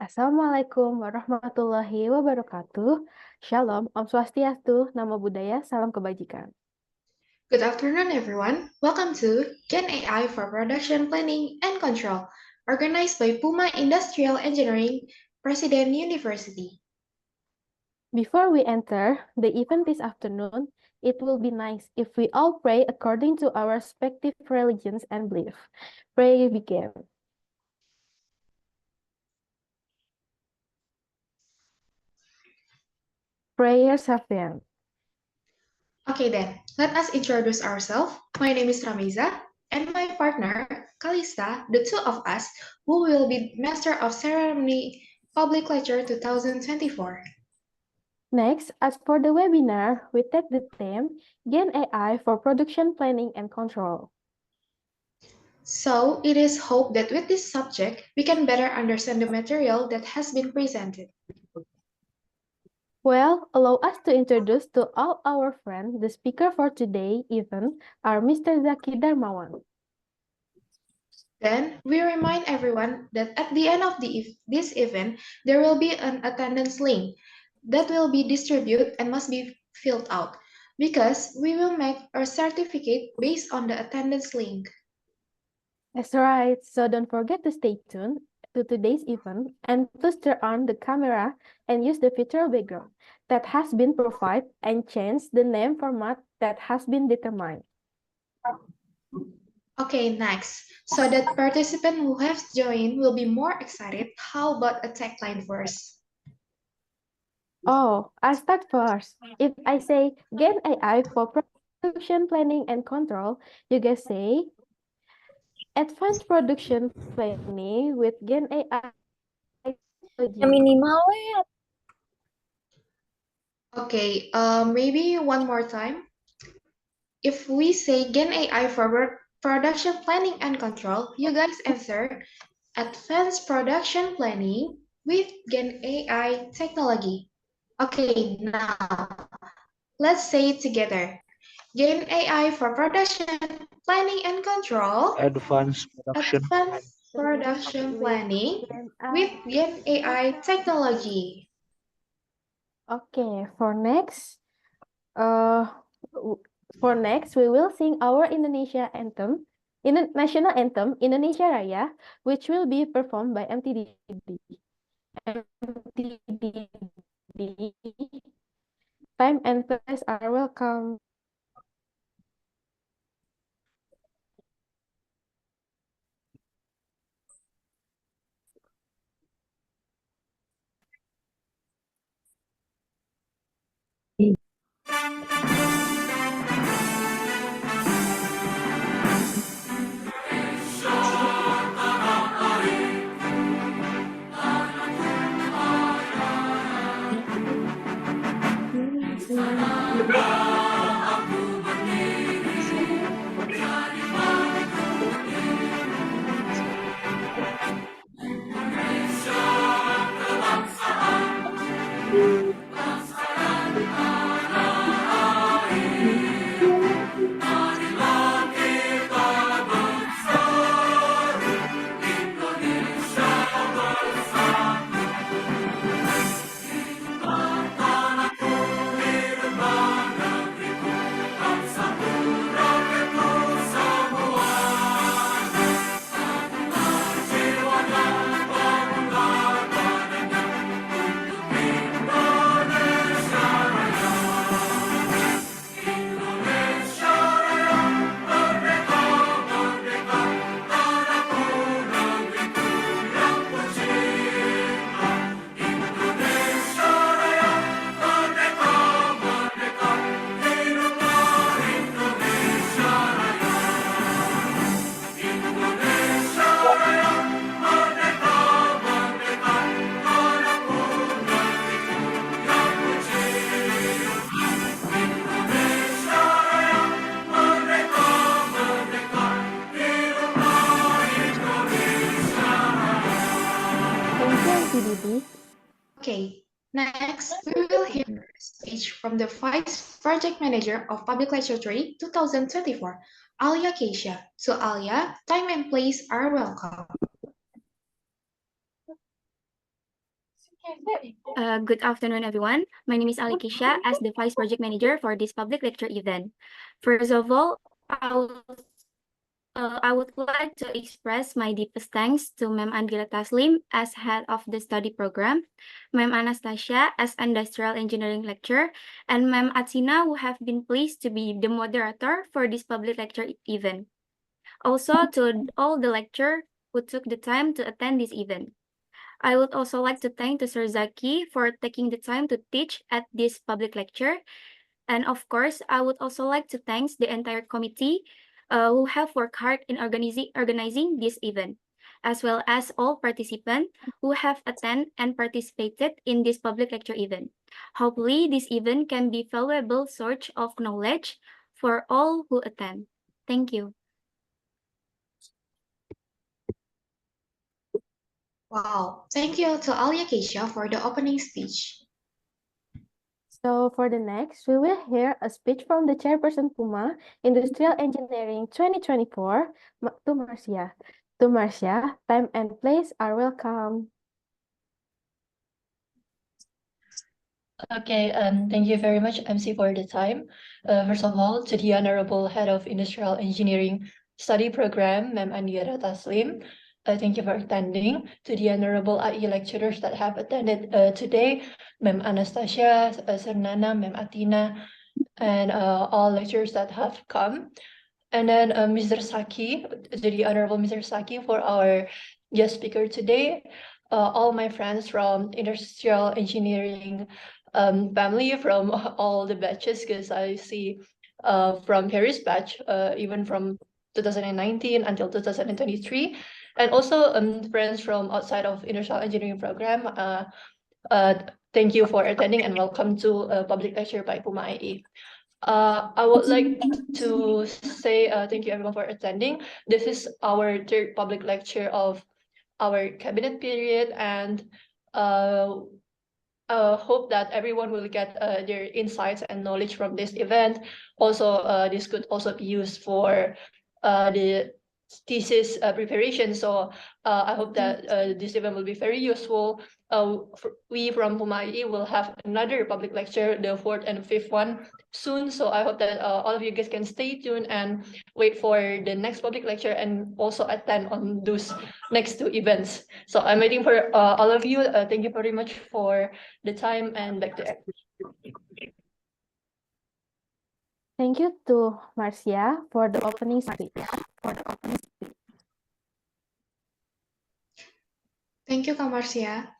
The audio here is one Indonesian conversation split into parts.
Assalamualaikum warahmatullahi wabarakatuh. Shalom, Om Swastiastu, Namo Buddhaya, Salam Kebajikan. Good afternoon, everyone. Welcome to Gen AI for Production Planning and Control, organized by Puma Industrial Engineering, President University. Before we enter the event this afternoon, it will be nice if we all pray according to our respective religions and belief. Pray begin. Prayer Safian. Okay then, let us introduce ourselves. My name is Ramiza, and my partner, Kalista, the two of us, who will be Master of Ceremony Public Lecture 2024. Next, as for the webinar, we take the theme Gen AI for Production Planning and Control. So, it is hoped that with this subject, we can better understand the material that has been presented. Well, allow us to introduce to all our friends the speaker for today event are Mr. Zaki Darmawan. Then, we remind everyone that at the end of this event, there will be an attendance link that will be distributed and must be filled out because we will make a certificate based on the attendance link. That's right, so don't forget to stay tuned to today's event and please turn on the camera and use the virtual background that has been provided and change the name format that has been determined. Okay, next. So that participant who have joined will be more excited. How about a tagline first? Oh, I'll start first. If I say Gen AI for production planning and control, you guys say advanced production planning with Gen AI technology. Minimal Okay, maybe one more time. If we say Gen AI for production planning and control, you guys answer advanced production planning with Gen AI technology. Okay, now let's say it together. Gen AI for production planning and control, Advanced advanced production planning with Gen AI technology. Okay, uh, we will sing our Indonesia anthem, national anthem, Indonesia Raya, which will be performed by MTDB. MTDB, time and place are welcome. Thank you, MTDB. Okay, next we will hear a speech from the Vice Project Manager of Public Lecture 3 2024, Alia Keisha. So Alia, time and place are welcome. Good afternoon, everyone. My name is Alikisha as the Vice Project Manager for this public lecture event. First of all, I would like to express my deepest thanks to Ma'am Angela Taslim as head of the study program, Ma'am Anastasia as industrial engineering lecturer, and Ma'am Atina who have been pleased to be the moderator for this public lecture event. Also to all the lecturers who took the time to attend this event. I would also like to thank Sir Zaki for taking the time to teach at this public lecture. And of course, I would also like to thank the entire committee who have worked hard in organizing this event, as well as all participants who have attended and participated in this public lecture event. Hopefully, this event can be valuable source of knowledge for all who attend. Thank you. Wow, thank you to Alia Keisha for the opening speech. So for the next, we will hear a speech from the chairperson Puma Industrial Engineering 2024 to Marcia. To Marcia, time and place are welcome. Okay, thank you very much, MC, for the time. First of all, to the Honorable Head of Industrial Engineering Study Program, Ma'am Andiara Taslim, thank you for attending. To the Honorable IE lecturers that have attended today, Ma'am Anastasia, Sir Nana, Ma'am Atina, and all lecturers that have come. And then Mr. Saki, to the Honorable Mr. Saki for our guest speaker today. All my friends from Industrial Engineering family from all the batches, because I see from Harry's batch, even from 2019 until 2023, and also friends from outside of Industrial Engineering program. Thank you for attending and welcome to a public lecture by Puma IE. I would like to say thank you everyone for attending. This is our third public lecture of our cabinet period, and hope that everyone will get their insights and knowledge from this event. Also, this could also be used for the thesis preparation. So I hope that this event will be very useful. We from Puma IE will have another public lecture, the fourth and fifth one, soon. So I hope that all of you guys can stay tuned and wait for the next public lecture and also attend on those next two events. So I'm waiting for all of you. Thank you very much for the time, and back to you. Thank you to Marcia for the opening speech. Thank you, Kak Marcia.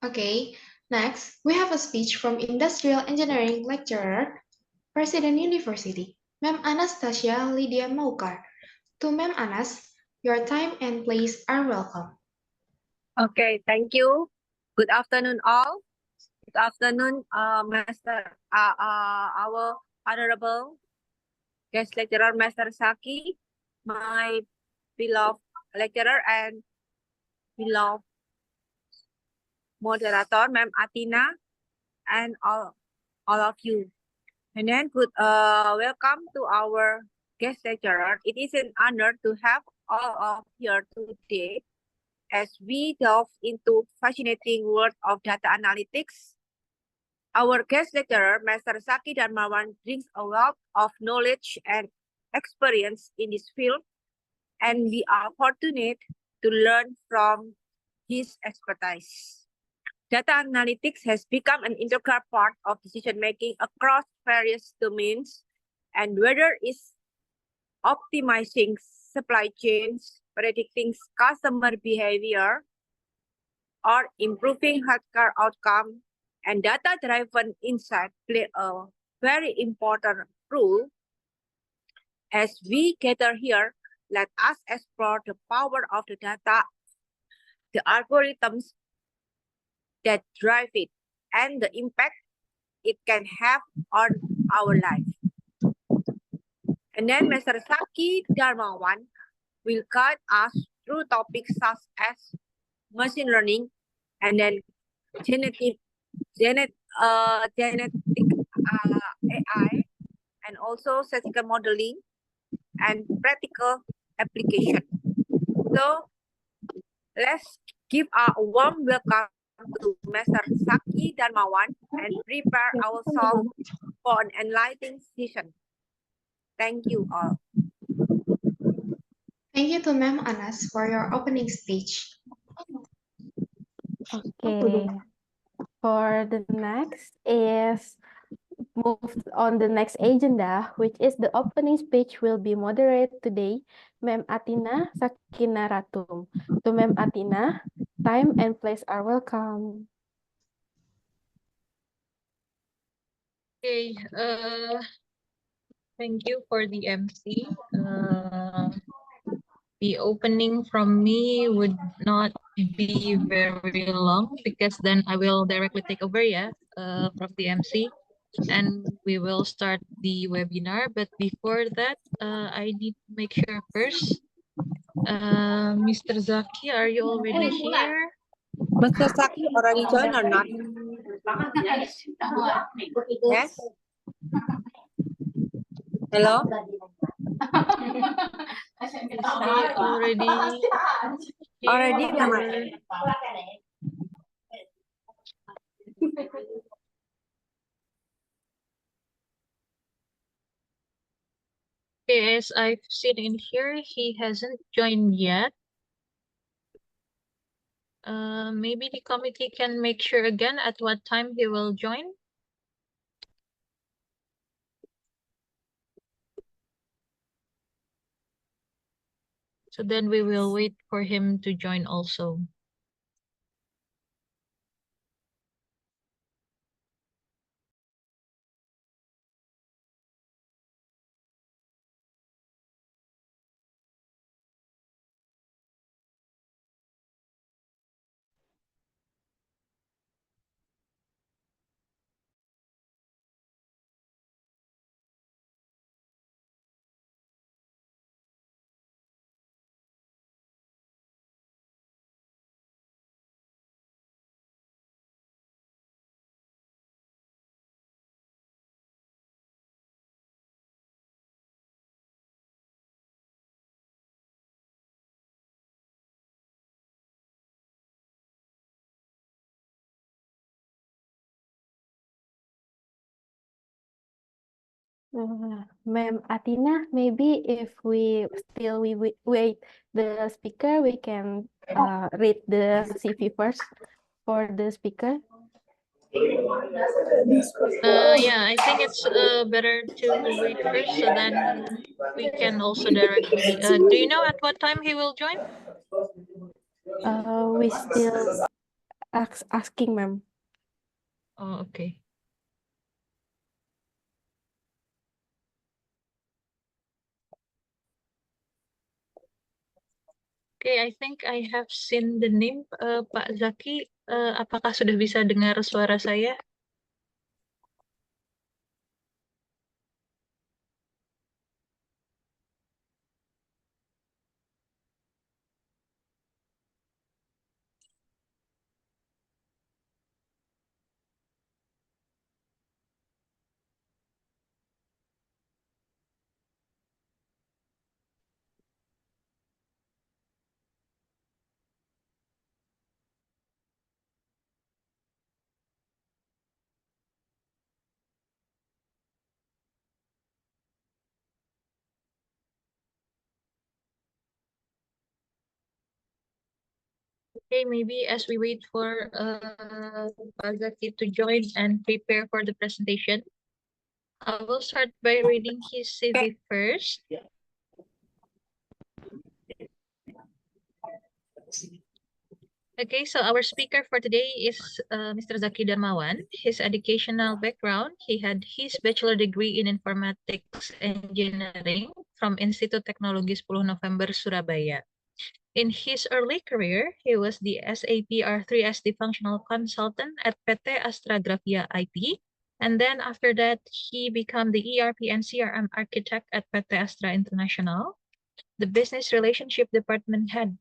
Okay, next, we have a speech from Industrial Engineering lecturer, President University, Ma'am Anastasia Lydia Maukar. To Ma'am Anas, your time and place are welcome. Okay, thank you. Good afternoon, all. Good afternoon, Master, our honorable guest lecturer, Master Saki, my beloved lecturer and beloved moderator, Ma'am Atina, and all of you. And then good welcome to our guest lecturer. It is an honor to have all of you here today as we delve into fascinating world of data analytics. Our guest lecturer, Master Saki Darmawan, brings a wealth of knowledge and experience in this field, and we are fortunate to learn from his expertise. Data analytics has become an integral part of decision-making across various domains, and whether it's optimizing supply chains, predicting customer behavior, or improving healthcare outcome, and data-driven insight play a very important role. As we gather here, let us explore the power of the data, the algorithms that drive it, and the impact it can have on our life. And then Mr. Saki Darmawan will guide us through topics such as machine learning, and then genetic AI, and also statistical modeling and practical application. So let's give a warm welcome to Mr. Zaki Darmawan and prepare ourselves for an enlightening session. Thank you all. Thank you to Ma'am Anas for your opening speech. Okay. For the next is moved on the next agenda, which is the opening speech will be moderated today, Ma'am Atina Sakinaratum. To Ma'am Atina, time and place are welcome. Okay, thank you for the MC. The opening from me would not be very long because then I will directly take over, from the MC, and we will start the webinar. But before that, I need to make sure first. Mr. Zaki, are you already here? Mr. Zaki already joined or not? Yes. Hello. Is he already Already, here? Mama. Okay, as I've seen in here, he hasn't joined yet. Maybe the committee can make sure again at what time he will join. So then we will wait for him to join also. Ma'am Atina, maybe if we wait the speaker, we can read the CV first for the speaker. Yeah, I think it's better to wait first so then we can also directly. Do you know at what time he will join? We still asking, ma'am. Oh, okay. Okay, I think I have seen the name, Pak Zaki. Apakah sudah bisa dengar suara saya? Okay, maybe as we wait for Pak Zaki to join and prepare for the presentation, I will start by reading his CV first. Okay, so our speaker for today is Mr. Zaki Darmawan. His educational background, he had his bachelor degree in informatics engineering from Institut Teknologi 10 November, Surabaya. In his early career, he was the SAP R3SD functional consultant at PT Astra Grafia IT. And then after that, he became the ERP and CRM architect at PT Astra International, the business relationship department head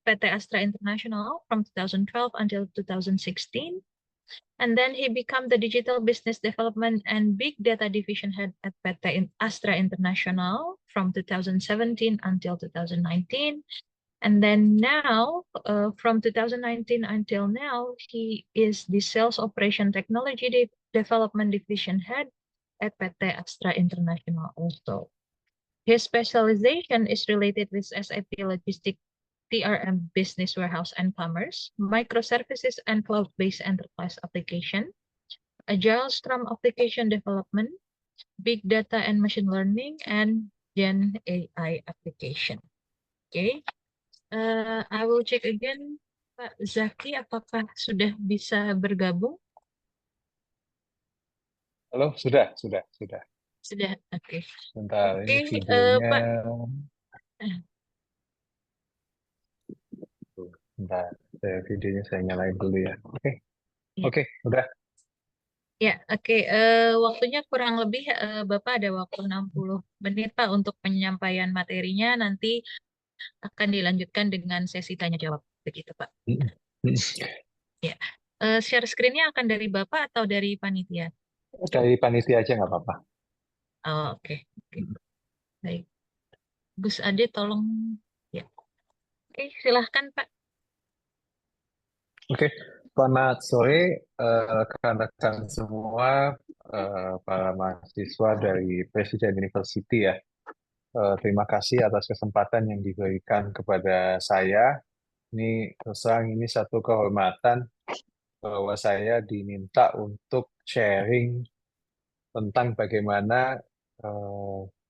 PT Astra International from 2012 until 2016. And then he became the digital business development and big data division head at PT Astra International from 2017 until 2019. And then now, from 2019 until now, he is the Sales Operation Technology Development Division Head at PT Astra International also. His specialization is related with SAP Logistics, TRM Business Warehouse and Commerce, Microservices and Cloud-Based Enterprise Application, Agile Scrum Application Development, Big Data and Machine Learning, and Gen AI Application. Okay. I will check again, Pak Zaki, apakah sudah bisa bergabung? Halo, sudah. Sudah, oke. Bentar, ini Oke, videonya. Pak. Bentar, videonya saya nyalain dulu ya. Oke, Ya. Oke, udah. Ya, oke. Waktunya kurang lebih Bapak ada waktu 60 menit Pak untuk penyampaian materinya. Nanti akan dilanjutkan dengan sesi tanya jawab. Begitu Pak. Ya. Share screen-nya akan dari Bapak atau dari panitia? Dari panitia aja nggak apa-apa. Oh, oke. Baik. Gus Ade tolong. Ya. Oke, silahkan Pak. Oke, selamat sore rekan-rekan semua, para mahasiswa dari Presiden University ya. Terima kasih atas kesempatan yang diberikan kepada saya. Ini terus terang ini satu kehormatan bahwa saya diminta untuk sharing tentang bagaimana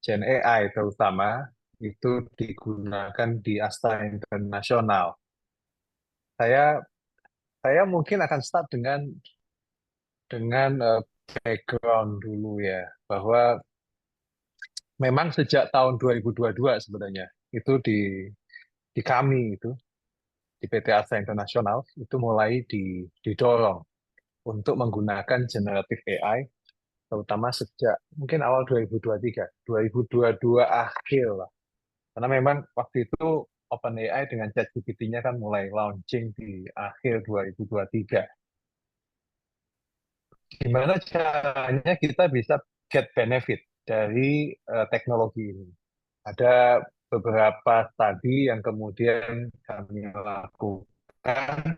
Gen AI terutama itu digunakan di Astra Internasional. Saya mungkin akan start dengan background dulu ya, bahwa memang sejak tahun 2022 sebenarnya itu di kami itu di PT Astra Internasional itu mulai didorong untuk menggunakan generative AI, terutama sejak mungkin awal 2023, 2022 akhir lah. Karena memang waktu itu OpenAI dengan ChatGPT-nya kan mulai launching di akhir 2023. Gimana caranya kita bisa get benefit dari teknologi ini? Ada beberapa studi yang kemudian kami lakukan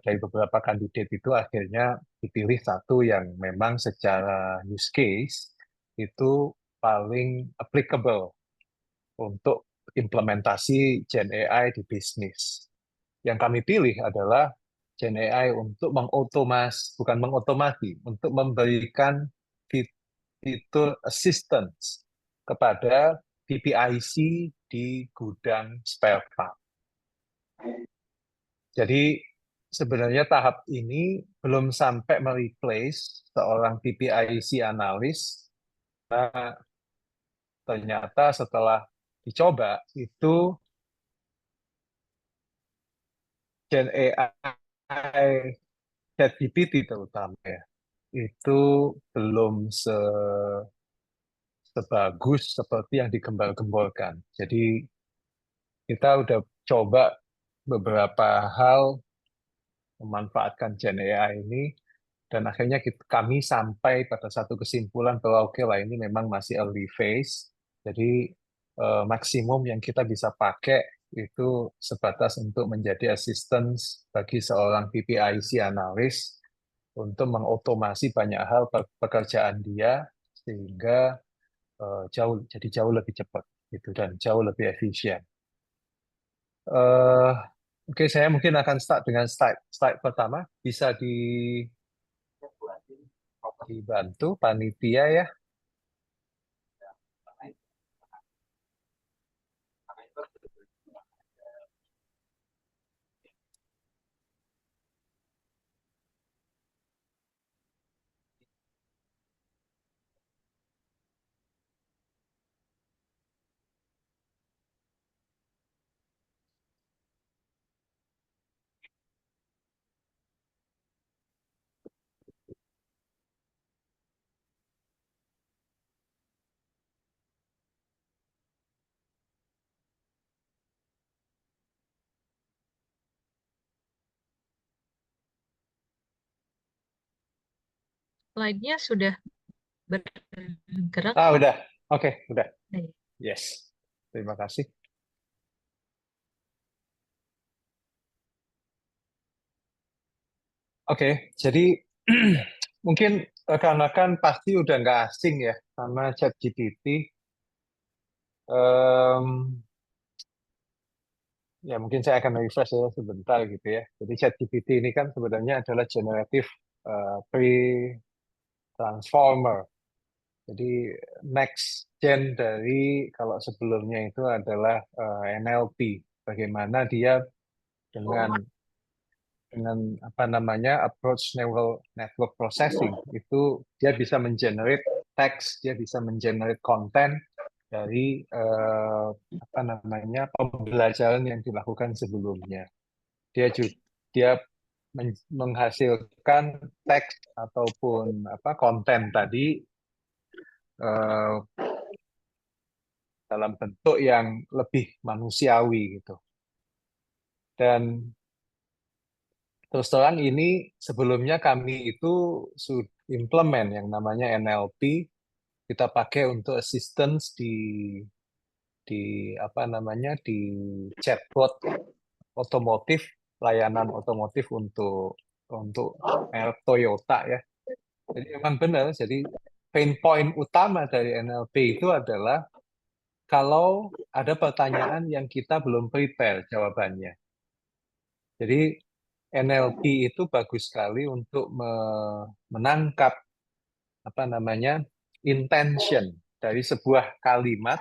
dari beberapa kandidat itu akhirnya dipilih satu yang memang secara use case itu paling applicable untuk implementasi Gen AI di bisnis. Yang kami pilih adalah Gen AI untuk bukan mengotomasi, untuk memberikan fitur assistance kepada PPIC di gudang spare part. Jadi sebenarnya tahap ini belum sampai mereplace seorang PPIC analis. Nah, ternyata setelah dicoba itu Gen AI ChatGPT terutama ya, itu belum sebagus seperti yang digembar-gemborkan. Jadi kita udah coba beberapa hal memanfaatkan Gen AI ini, dan akhirnya kami sampai pada satu kesimpulan bahwa oke lah ini memang masih early phase, jadi maksimum yang kita bisa pakai itu sebatas untuk menjadi assistance bagi seorang PPIC analis untuk mengotomasi banyak hal pekerjaan dia sehingga jauh lebih cepat gitu dan jauh lebih efisien. Oke, saya mungkin akan start dengan slide pertama. Bisa dibantu panitia ya. Slide-nya sudah bergerak. Udah. Oke, udah. Baik. Yes. Terima kasih. Oke, jadi mungkin rekan-rekan pasti udah nggak asing ya sama ChatGPT. Em, ya mungkin saya akan refresh ya sebentar gitu ya. Jadi ChatGPT ini kan sebenarnya adalah generative pre-transformer. Jadi next gen dari kalau sebelumnya itu adalah NLP. Bagaimana dia dengan apa namanya approach neural network processing itu dia bisa mengenerate teks, dia bisa mengenerate konten dari apa namanya pembelajaran yang dilakukan sebelumnya. Dia menghasilkan teks ataupun apa konten tadi eh, dalam bentuk yang lebih manusiawi gitu. Dan terus terang ini sebelumnya kami itu sudah implement yang namanya NLP, kita pakai untuk assistance di apa namanya di chatbot otomotif, layanan otomotif untuk merek Toyota ya. Jadi memang benar, jadi pain point utama dari NLP itu adalah kalau ada pertanyaan yang kita belum prepare jawabannya. Jadi NLP itu bagus sekali untuk menangkap apa namanya intention dari sebuah kalimat.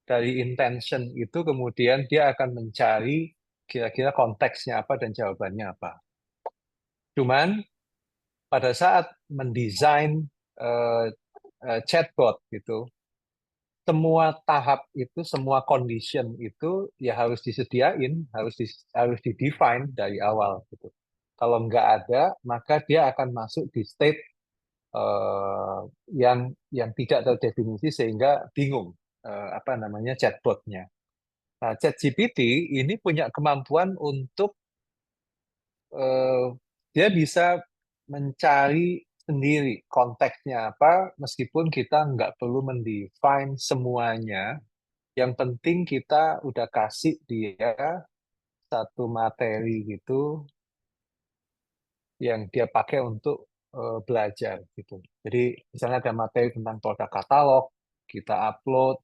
Dari intention itu kemudian dia akan mencari kira-kira konteksnya apa dan jawabannya apa. Cuman pada saat mendesain chatbot gitu, semua tahap itu, semua condition itu ya harus disediain, harus di-define dari awal gitu. Kalau nggak ada, maka dia akan masuk di state yang tidak terdefinisi sehingga bingung apa namanya chatbotnya. Nah, ChatGPT ini punya kemampuan untuk dia bisa mencari sendiri konteksnya apa, meskipun kita nggak perlu mendefine semuanya. Yang penting kita udah kasih dia satu materi gitu yang dia pakai untuk belajar gitu. Jadi misalnya ada materi tentang produk katalog, kita upload,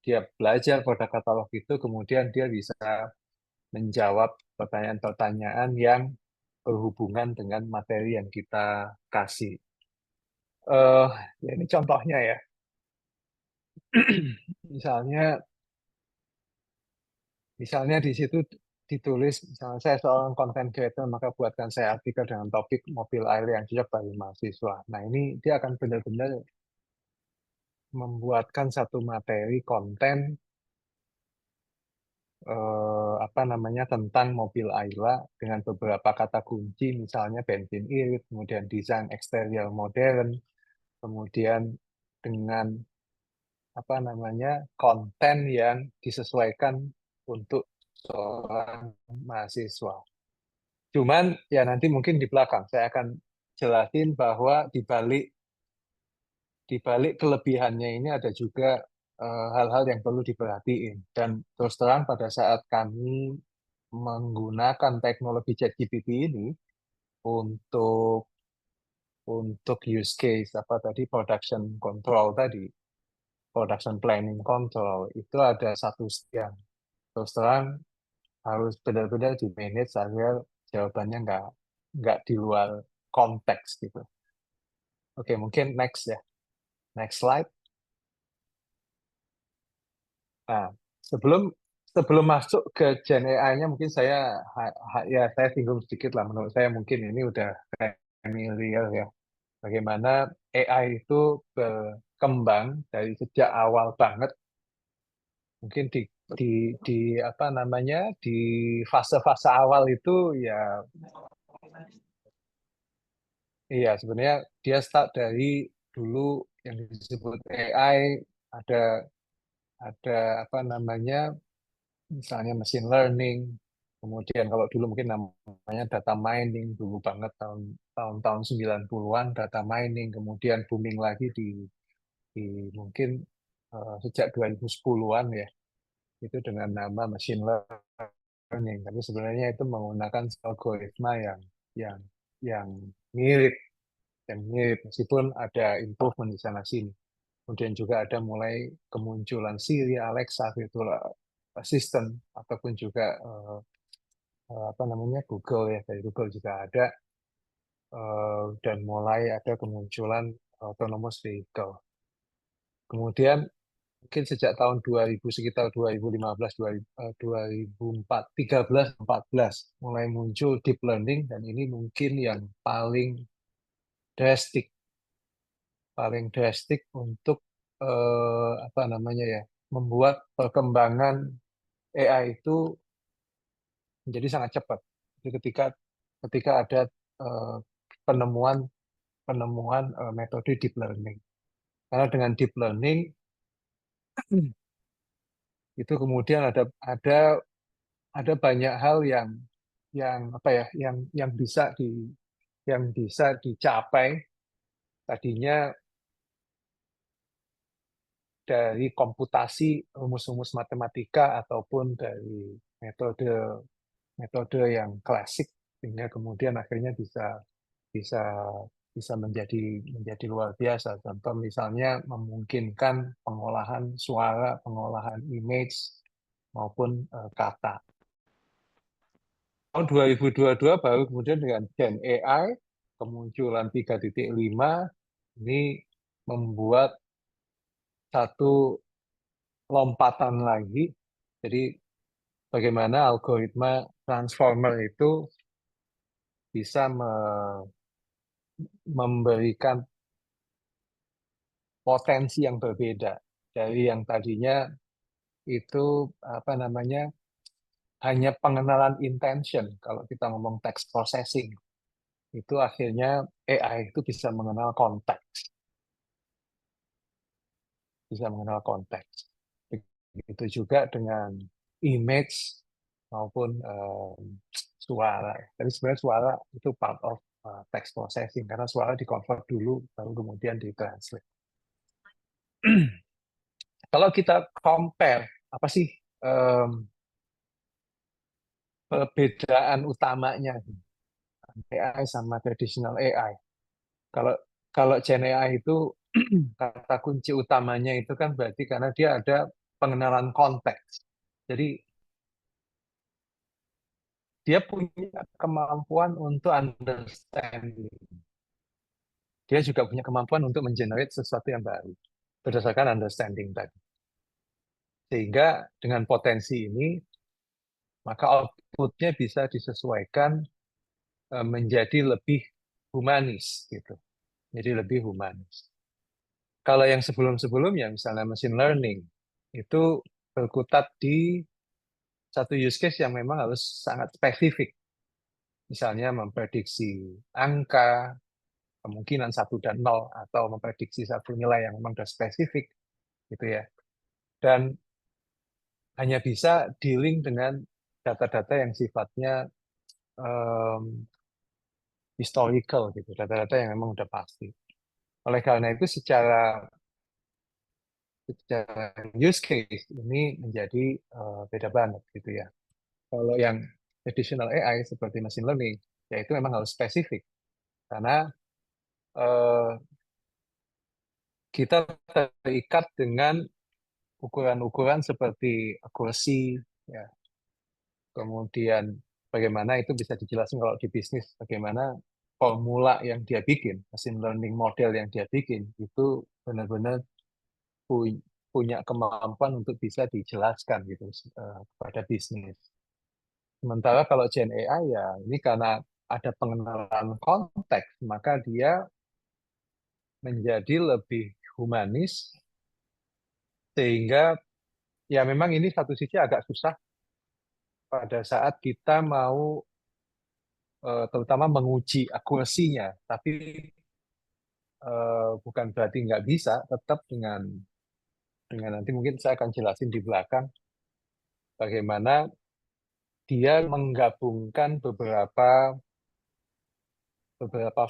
dia belajar produk katalog itu, kemudian dia bisa menjawab pertanyaan-pertanyaan yang berhubungan dengan materi yang kita kasih. Ya ini contohnya ya. Misalnya di situ ditulis, misalnya saya seorang content creator, maka buatkan saya artikel dengan topik mobil air yang cocok bagi mahasiswa. Nah ini dia akan benar-benar membuatkan satu materi konten apa namanya tentang mobil Ayla dengan beberapa kata kunci, misalnya bensin irit, kemudian desain eksterior modern, kemudian dengan apa namanya konten yang disesuaikan untuk seorang mahasiswa. Cuman ya nanti mungkin di belakang saya akan jelasin bahwa di balik kelebihannya ini ada juga hal-hal yang perlu diperhatiin. Dan terus terang pada saat kami menggunakan teknologi ChatGPT ini untuk use case apa tadi production control tadi, production planning control itu ada satu yang terus terang harus benar-benar di manage agar jawabannya nggak di luar konteks gitu. Oke, mungkin next ya, next slide. Nah, sebelum sebelum masuk ke Gen AI-nya mungkin ya saya singgung sedikit lah. Menurut saya mungkin ini udah familiar ya. Bagaimana AI itu berkembang dari sejak awal banget. Mungkin di apa namanya di fase-fase awal itu ya iya sebenarnya dia start dari dulu yang disebut AI ada apa namanya misalnya machine learning, kemudian kalau dulu mungkin namanya data mining dulu banget tahun-tahun 90-an data mining, kemudian booming lagi di mungkin sejak 2010-an ya, itu dengan nama machine learning. Tapi sebenarnya itu menggunakan algoritma yang mirip, meskipun ada improvement di sana sini. Kemudian juga ada mulai kemunculan Siri, Alexa, virtual assistant, ataupun juga apa namanya Google ya, dari Google juga ada, dan mulai ada kemunculan autonomous vehicle. Kemudian mungkin sejak tahun 2000, sekitar 2015, 2013, 14 mulai muncul deep learning, dan ini mungkin yang paling drastik untuk apa namanya ya, membuat perkembangan AI itu menjadi sangat cepat. Jadi ketika ada eh, penemuan metode deep learning. Karena dengan deep learning itu kemudian ada banyak hal yang apa ya, yang bisa dicapai tadinya dari komputasi, rumus-rumus matematika, ataupun dari metode yang klasik, sehingga kemudian akhirnya bisa bisa menjadi luar biasa. Contoh misalnya memungkinkan pengolahan suara, pengolahan image maupun kata. Tahun 2022 baru kemudian dengan Gen AI, kemunculan 3.5 ini membuat satu lompatan lagi. Jadi bagaimana algoritma transformer itu bisa memberikan potensi yang berbeda dari yang tadinya itu apa namanya hanya pengenalan intention. Kalau kita ngomong text processing, itu akhirnya AI itu bisa mengenal konteks, begitu juga dengan image maupun suara. Tapi sebenarnya suara itu part of text processing, karena suara di-convert dulu baru kemudian ditranslate. Kalau kita compare apa sih perbedaan utamanya AI sama traditional AI? Kalau Gen AI itu kata kunci utamanya itu kan berarti karena dia ada pengenalan konteks. Jadi dia punya kemampuan untuk understanding. Dia juga punya kemampuan untuk mengenerate sesuatu yang baru berdasarkan understanding tadi. Sehingga dengan potensi ini, maka outputnya bisa disesuaikan menjadi lebih humanis gitu. Jadi lebih humanis. Kalau yang sebelum-sebelumnya, misalnya machine learning, itu berkutat di satu use case yang memang harus sangat spesifik. Misalnya memprediksi angka, kemungkinan 1 dan 0, atau memprediksi satu nilai yang memang sudah spesifik, gitu ya. Dan hanya bisa dealing dengan data-data yang sifatnya historical, gitu, data-data yang memang sudah pasti. Oleh karena itu secara use case ini menjadi beda banget gitu ya. Kalau yang traditional AI seperti machine learning, ya itu memang harus spesifik karena kita terikat dengan ukuran-ukuran seperti accuracy, ya. Kemudian bagaimana itu bisa dijelaskan kalau di bisnis, bagaimana formula yang dia bikin, machine learning model yang dia bikin, itu benar-benar punya kemampuan untuk bisa dijelaskan gitu kepada bisnis. Sementara kalau Gen AI ya ini karena ada pengenalan konteks, maka dia menjadi lebih humanis, sehingga ya memang ini satu sisi agak susah pada saat kita mau terutama menguji akurasinya, tapi bukan berarti nggak bisa, tetap dengan nanti mungkin saya akan jelasin di belakang bagaimana dia menggabungkan beberapa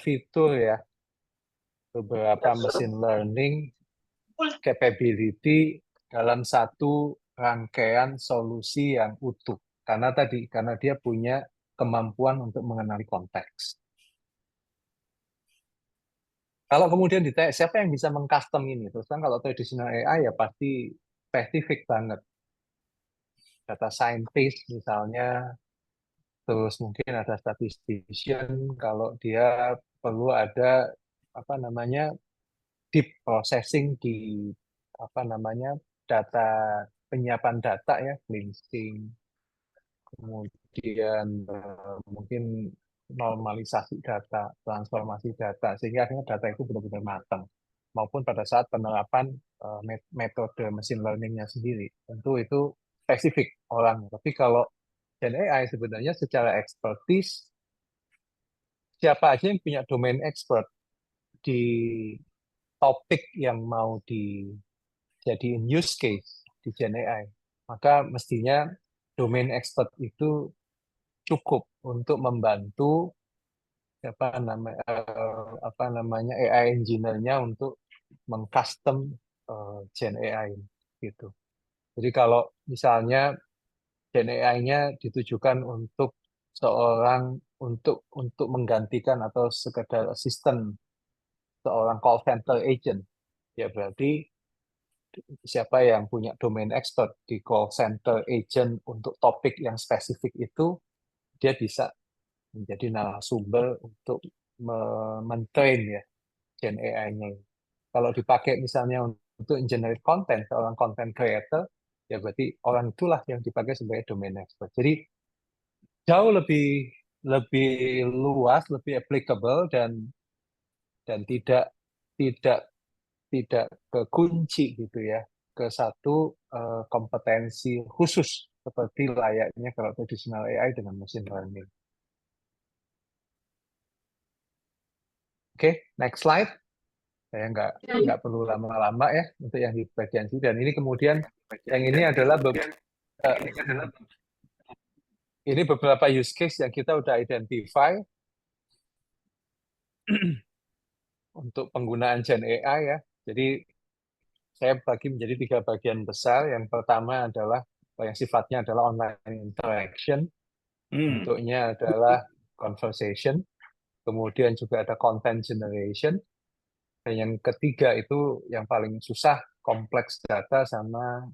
fitur ya, beberapa machine learning capability dalam satu rangkaian solusi yang utuh. Karena dia punya kemampuan untuk mengenali konteks. Kalau kemudian ditanya siapa yang bisa mengcustom ini, terus kan kalau traditional AI ya pasti spesifik banget. Data scientist misalnya, terus mungkin ada statistician kalau dia perlu ada apa namanya deep processing di apa namanya data, penyiapan data ya, cleansing, kemudian mungkin normalisasi data, transformasi data, sehingga akhirnya data itu benar-benar matang. Maupun pada saat penerapan metode machine learning-nya sendiri. Tentu itu spesifik orang. Tapi kalau Gen AI sebenarnya secara expertise, siapa aja yang punya domain expert di topik yang mau dijadiin use case di Gen AI, maka mestinya domain expert itu cukup untuk membantu apa namanya AI engineer-nya untuk mengcustom Gen AI gitu. Jadi kalau misalnya Gen AI-nya ditujukan untuk seorang untuk menggantikan atau sekedar assistant seorang call center agent, ya berarti siapa yang punya domain expert di call center agent untuk topik yang spesifik itu, dia bisa menjadi narasumber untuk mentrain ya Gen AI-nya. Kalau dipakai misalnya untuk generate content, seorang content creator, ya berarti orang itulah yang dipakai sebagai domain expert. Jadi jauh lebih lebih luas, lebih applicable dan tidak tidak kekunci gitu ya ke satu kompetensi khusus seperti layaknya kalau traditional AI dengan machine learning. Oke, next slide. Saya nggak perlu lama-lama ya untuk yang di bagian sini. Dan ini kemudian yang ini adalah ini beberapa use case yang kita udah identify untuk penggunaan Gen AI ya. Jadi saya bagi menjadi 3 bagian besar. Yang pertama adalah yang sifatnya adalah online interaction. Bentuknya adalah conversation. Kemudian juga ada content generation. Dan yang ketiga itu yang paling susah, kompleks data sama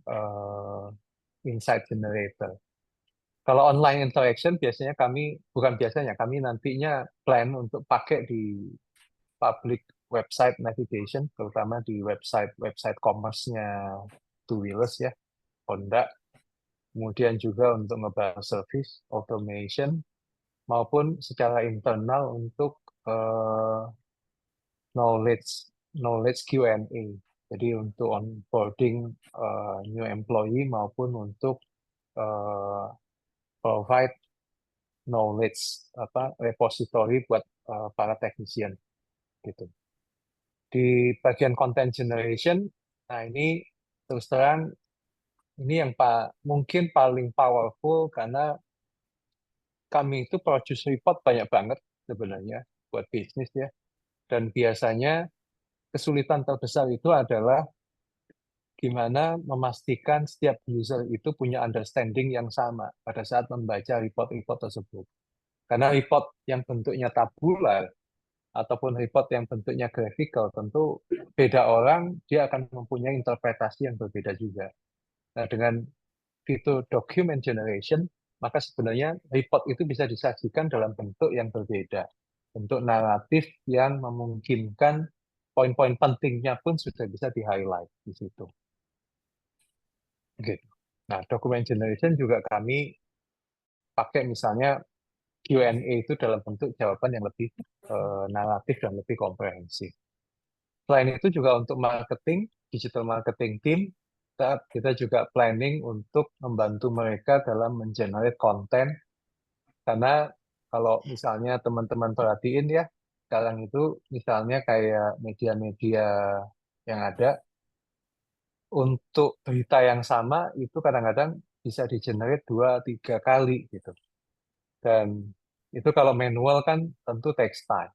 insight generator. Kalau online interaction biasanya kami nantinya plan untuk pakai di public website navigation, terutama di website commerce-nya two wheelers ya, Honda. Kemudian juga untuk ngebantu service automation maupun secara internal untuk knowledge Q&A. Jadi untuk onboarding new employee maupun untuk provide knowledge repository buat para technician gitu. Di bagian content generation, nah ini terus terang ini yang mungkin paling powerful karena kami itu produce report banyak banget sebenarnya buat bisnis ya. Dan biasanya kesulitan terbesar itu adalah gimana memastikan setiap user itu punya understanding yang sama pada saat membaca report-report tersebut. Karena report yang bentuknya tabular ataupun report yang bentuknya graphical, tentu beda orang dia akan mempunyai interpretasi yang berbeda juga. Nah, dengan fitur document generation, maka sebenarnya report itu bisa disajikan dalam bentuk yang berbeda. Bentuk naratif yang memungkinkan poin-poin pentingnya pun sudah bisa di-highlight di situ. Gitu. Nah, document generation juga kami pakai misalnya Q&A itu dalam bentuk jawaban yang lebih naratif dan lebih komprehensif. Selain itu juga untuk marketing, digital marketing team, kita juga planning untuk membantu mereka dalam mengenerate konten. Karena kalau misalnya teman-teman perhatiin ya, sekarang itu misalnya kayak media-media yang ada, untuk berita yang sama itu kadang-kadang bisa di-generate 2-3 kali gitu. Dan itu kalau manual kan tentu takes time.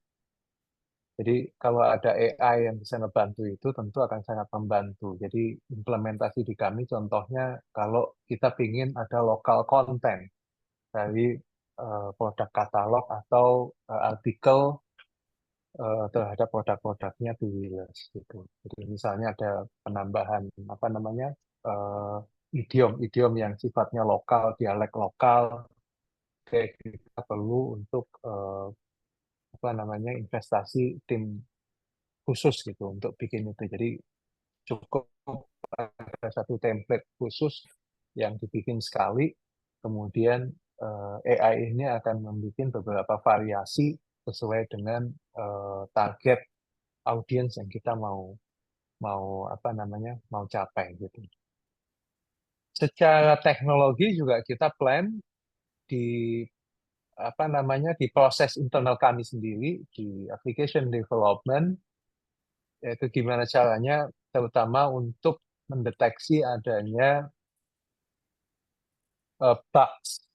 Jadi kalau ada AI yang bisa membantu itu tentu akan sangat membantu. Jadi implementasi di kami contohnya kalau kita ingin ada lokal content dari produk katalog atau artikel terhadap produk-produknya to Wheelers gitu. Jadi misalnya ada penambahan apa namanya idiom-idiom yang sifatnya lokal, dialek lokal, kayak kita perlu untuk apa namanya investasi tim khusus gitu untuk bikin itu. Jadi cukup ada satu template khusus yang dibikin sekali, kemudian AI ini akan membuat beberapa variasi sesuai dengan target audiens yang kita mau apa namanya mau capai gitu. Secara teknologi juga kita plan di apa namanya di proses internal kami sendiri di application development, yaitu gimana caranya terutama untuk mendeteksi adanya bugs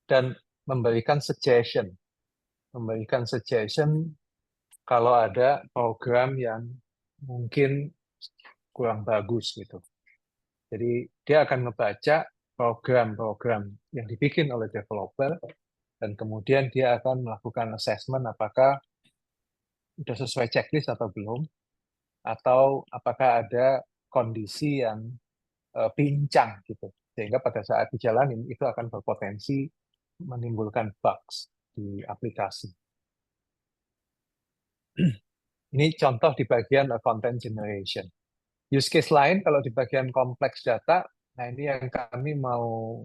dan memberikan suggestion kalau ada program yang mungkin kurang bagus gitu. Jadi dia akan membaca program-program yang dibikin oleh developer dan kemudian dia akan melakukan assessment apakah sudah sesuai checklist atau belum, atau apakah ada kondisi yang pincang gitu. Sehingga pada saat dijalanin itu akan berpotensi menimbulkan bugs di aplikasi. Ini contoh di bagian content generation. Use case lain kalau di bagian kompleks data, nah ini yang kami mau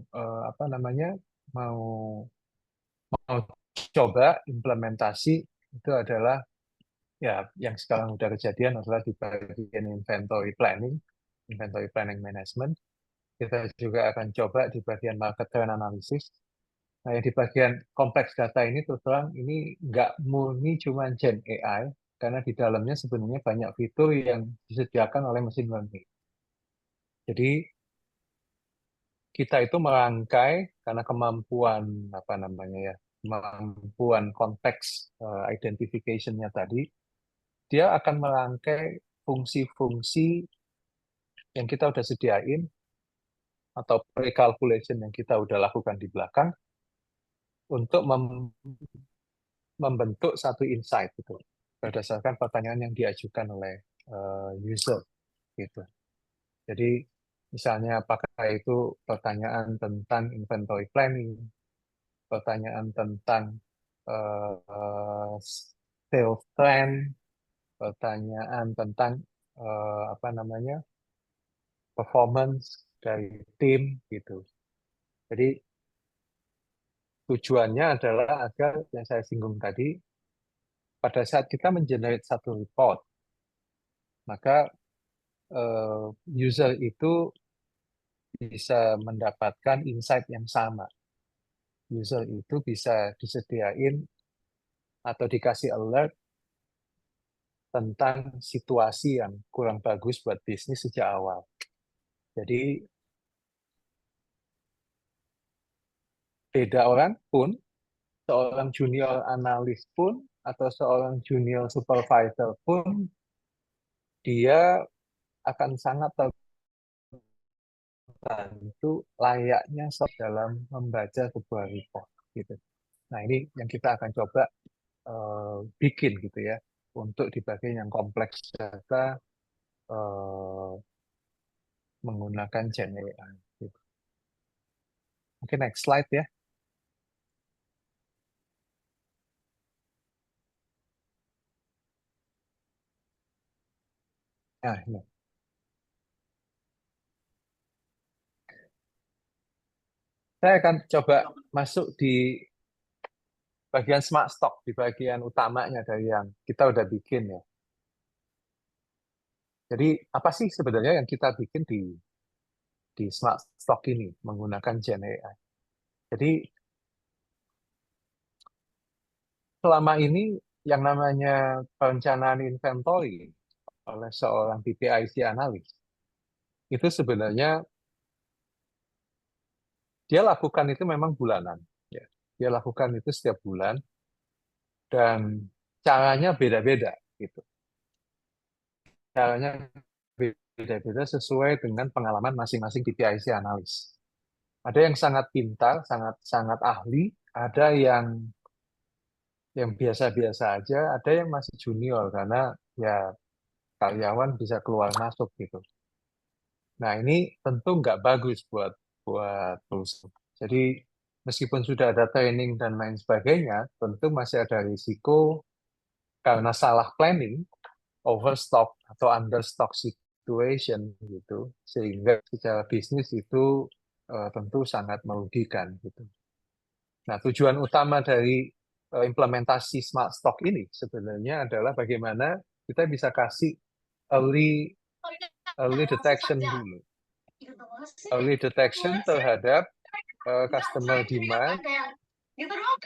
apa namanya mau coba implementasi itu adalah ya yang sekarang udah kejadian adalah di bagian inventory planning management. Kita juga akan coba di bagian market trend analysis. Nah, yang di bagian kompleks data ini terus terang ini nggak murni cuma Gen AI, karena di dalamnya sebenarnya banyak fitur yang disediakan oleh mesin learning. Jadi kita itu merangkai karena kemampuan apa namanya ya, kemampuan konteks identification-nya tadi, dia akan merangkai fungsi-fungsi yang kita udah sediain atau pre-calculation yang kita udah lakukan di belakang untuk membentuk satu insight gitu berdasarkan pertanyaan yang diajukan oleh user gitu. Jadi misalnya apakah itu pertanyaan tentang inventory planning, pertanyaan tentang sales trend, pertanyaan tentang apa namanya performance dari tim gitu. Jadi tujuannya adalah agar yang saya singgung tadi, pada saat kita mengenerate satu report, maka user itu bisa mendapatkan insight yang sama. User itu bisa disediain atau dikasih alert tentang situasi yang kurang bagus buat bisnis sejak awal. Jadi beda orang pun, seorang junior analis pun, atau seorang junior supervisor pun, dia akan sangat terbantu layaknya dalam membaca sebuah report. Gitu. Nah ini yang kita akan coba bikin gitu ya, untuk di bagian yang kompleks data menggunakan Gen AI. Gitu. Oke, next slide ya. Nah, ini. Saya akan coba masuk di bagian smart stock, di bagian utamanya dari yang kita udah bikin ya. Jadi apa sih sebenarnya yang kita bikin di smart stock ini menggunakan Gen AI? Jadi selama ini yang namanya perencanaan inventory oleh seorang PPIC analis itu sebenarnya dia lakukan itu memang bulanan. Ya. Dia lakukan itu setiap bulan dan caranya beda-beda gitu. Caranya beda-beda sesuai dengan pengalaman masing-masing PPIC analis. Ada yang sangat pintar, sangat ahli, ada yang yang biasa-biasa aja, ada yang masih junior karena ya karyawan bisa keluar masuk gitu. Nah, ini tentu nggak bagus buat perusahaan. Jadi meskipun sudah ada training dan lain sebagainya, tentu masih ada risiko karena salah planning, overstock atau understock situation gitu, sehingga secara bisnis itu tentu sangat merugikan gitu. Nah, tujuan utama dari implementasi smart stock ini sebenarnya adalah bagaimana kita bisa kasih early detection dulu. Early detection terhadap customer demand,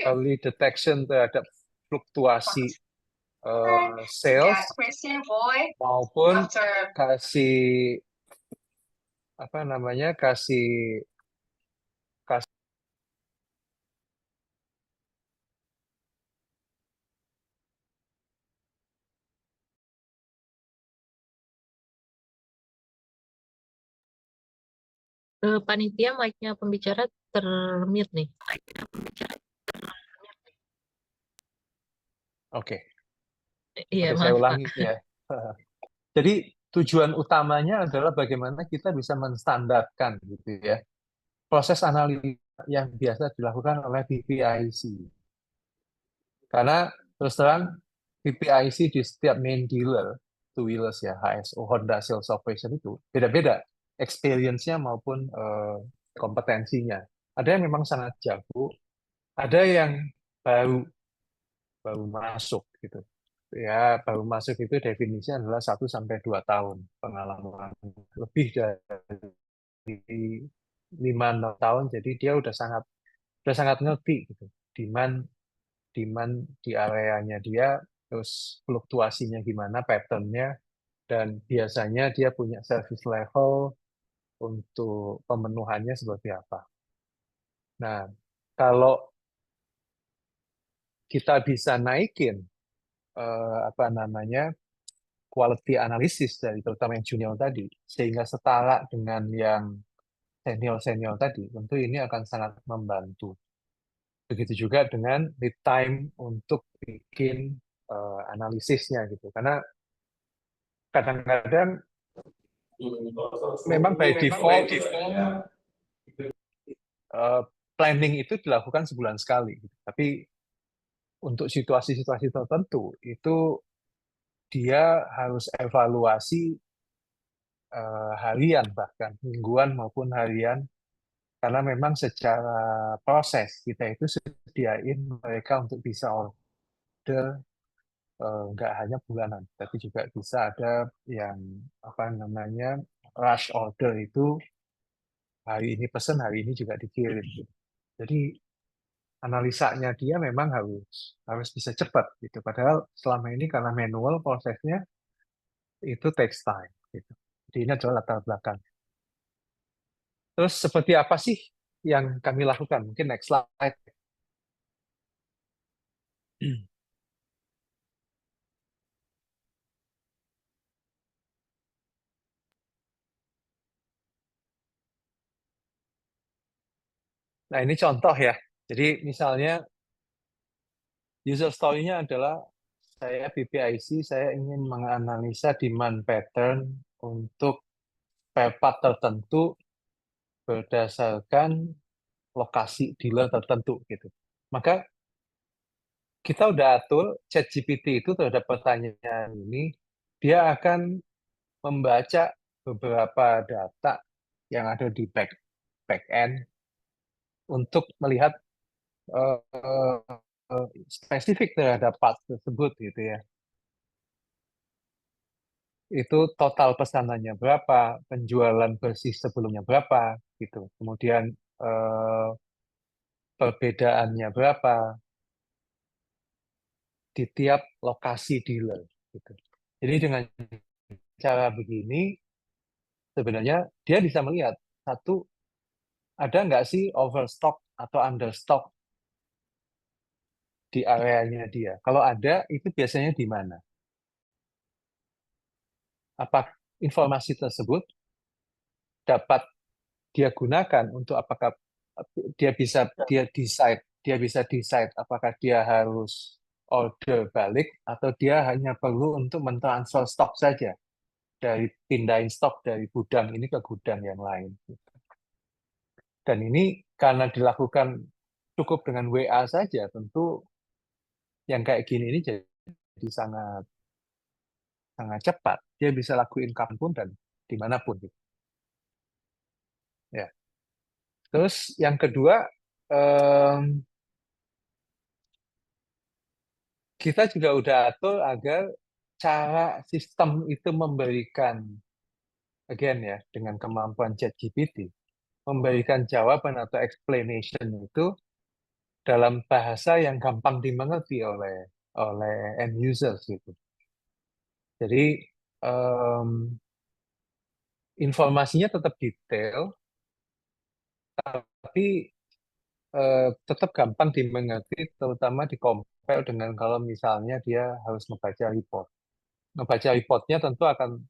early detection terhadap fluktuasi sales, maupun kasih kasih Panitia, mic-nya pembicara termute nih. Oke. Iya, Oke, saya maaf Pak. ulangi ya. Jadi tujuan utamanya adalah bagaimana kita bisa menstandarkan gitu ya proses analisa yang biasa dilakukan oleh PPIC. Karena terus terang PPIC di setiap main dealer two wheelers ya, HSO Honda Sales Operation itu beda-beda experience-nya maupun kompetensinya. Ada yang memang sangat jago, ada yang baru masuk gitu. Ya, baru masuk itu definisinya adalah 1 sampai 2 tahun pengalaman, lebih dari 5-6 tahun, jadi dia udah sangat ngerti gitu. Demand di areanya dia, terus fluktuasinya gimana, patternnya, dan biasanya dia punya service level untuk pemenuhannya seperti apa. Nah, kalau kita bisa naikin quality analysis dari terutama yang junior tadi, sehingga setara dengan yang senior-senior tadi, tentu ini akan sangat membantu. Begitu juga dengan lead time untuk bikin analisisnya gitu. Karena kadang-kadang memang by default planning itu dilakukan sebulan sekali. Gitu. Tapi untuk situasi-situasi tertentu itu dia harus evaluasi harian, bahkan mingguan maupun harian, karena memang secara proses kita itu sediain mereka untuk bisa order nggak hanya bulanan, tapi juga bisa ada yang rush order, itu hari ini pesan, hari ini juga dikirim. Jadi analisanya dia memang harus bisa cepat gitu. Padahal selama ini karena manual prosesnya itu takes time gitu. Jadi ini adalah latar belakang. Terus seperti apa sih yang kami lakukan? Mungkin next slide. Nah, ini contoh ya. Jadi misalnya user story-nya adalah saya PPIC, saya ingin menganalisa demand pattern untuk spare part tertentu berdasarkan lokasi dealer tertentu gitu. Maka kita udah atur ChatGPT itu terhadap pertanyaan ini, dia akan membaca beberapa data yang ada di back end untuk melihat spesifik terhadap part tersebut gitu ya. Itu total pesanannya berapa, penjualan bersih sebelumnya berapa gitu. Kemudian perbedaannya berapa di tiap lokasi dealer gitu. Jadi dengan cara begini sebenarnya dia bisa melihat, satu, ada nggak sih overstock atau understock di areanya dia. Kalau ada, itu biasanya di mana? Apa informasi tersebut dapat dia gunakan untuk apakah dia bisa decide apakah dia harus order balik atau dia hanya perlu untuk mentransfer stok saja dari pindahin stok dari gudang ini ke gudang yang lain. Dan ini karena dilakukan cukup dengan WA saja, tentu yang kayak gini ini jadi sangat sangat cepat. Dia bisa lakuin kapanpun dan dimanapun. Gitu. Ya. Terus yang kedua, kita juga udah atur agar cara sistem itu memberikan, again ya, dengan kemampuan ChatGPT, memberikan jawaban atau explanation itu dalam bahasa yang gampang dimengerti oleh end users gitu. Jadi informasinya tetap detail, tapi tetap gampang dimengerti, terutama di compare dengan kalau misalnya dia harus membaca report. Membaca reportnya tentu akan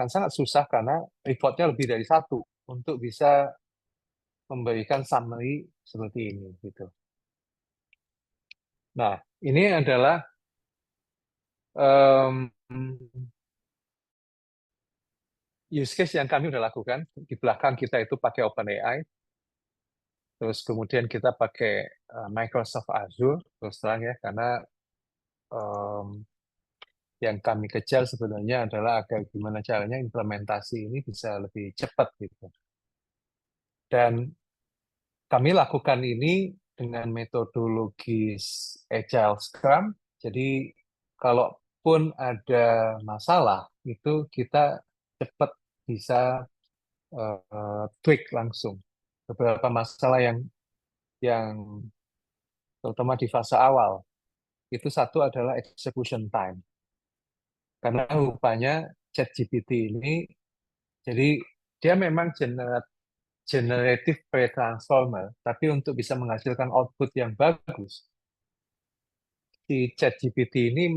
sangat susah karena reportnya lebih dari satu untuk bisa memberikan summary seperti ini gitu. Nah, ini adalah use case yang kami udah lakukan. Di belakang kita itu pakai OpenAI, terus kemudian kita pakai Microsoft Azure, terus terang ya, karena yang kami kejar sebenarnya adalah agar gimana caranya implementasi ini bisa lebih cepat gitu. Dan kami lakukan ini dengan metodologi Agile Scrum. Jadi kalaupun ada masalah itu kita cepat bisa tweak langsung. Beberapa masalah yang terutama di fase awal itu satu adalah execution time. Karena rupanya ChatGPT ini jadi dia memang generative pre-transformer, tapi untuk bisa menghasilkan output yang bagus, si ChatGPT ini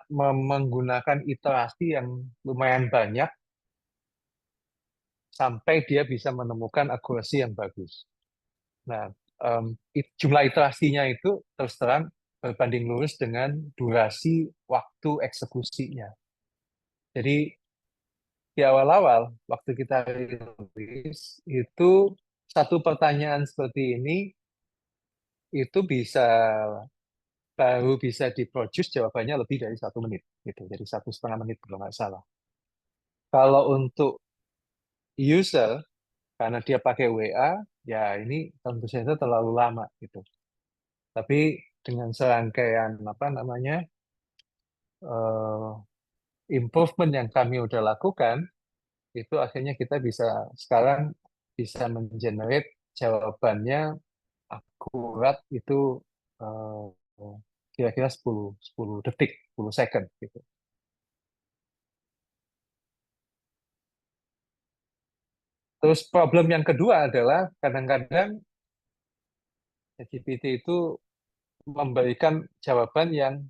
menggunakan iterasi yang lumayan banyak sampai dia bisa menemukan akurasi yang bagus. Nah, jumlah iterasinya itu terus terang berbanding lurus dengan durasi waktu eksekusinya. Jadi di awal-awal waktu kita rilis itu satu pertanyaan seperti ini itu baru bisa diproduce jawabannya lebih dari 1 menit gitu, jadi 1,5 menit kalau nggak salah. Kalau untuk user karena dia pakai WA ya ini tentu saja terlalu lama gitu. Tapi dengan serangkaian apa namanya improvement yang kami udah lakukan itu akhirnya kita sekarang bisa mengenerate jawabannya akurat itu kira-kira 10 detik, 10 second gitu. Terus problem yang kedua adalah kadang-kadang ChatGPT itu memberikan jawaban yang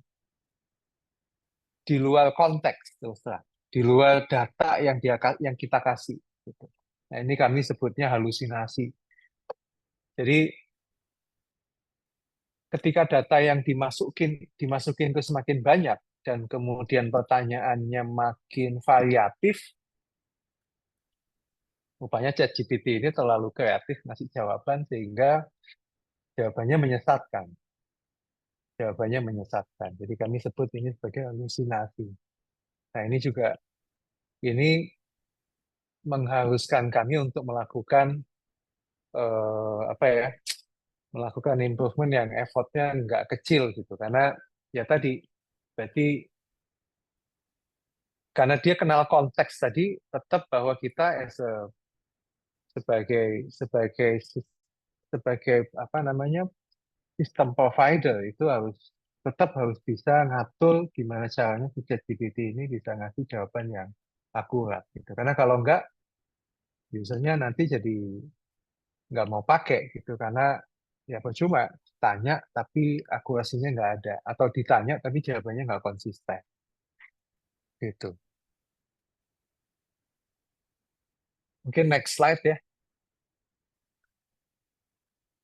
di luar konteks, terus terang, di luar data yang kita kasih. Gitu. Nah ini kami sebutnya halusinasi. Jadi ketika data yang dimasukin itu semakin banyak dan kemudian pertanyaannya makin variatif, rupanya ChatGPT ini terlalu kreatif ngasih jawaban sehingga jawabannya menyesatkan. Jadi kami sebut ini sebagai halusinasi. Nah ini juga mengharuskan kami untuk melakukan melakukan improvement yang effortnya nggak kecil gitu karena ya tadi berarti karena dia kenal konteks tadi tetap bahwa kita sebagai apa namanya sistem provider itu tetap harus bisa ngatur gimana caranya si ChatGPT ini bisa ngasih jawaban yang akurat gitu karena kalau nggak usernya nanti jadi nggak mau pakai gitu karena ya percuma tanya tapi akurasinya nggak ada atau ditanya tapi jawabannya nggak konsisten gitu. Mungkin next slide ya.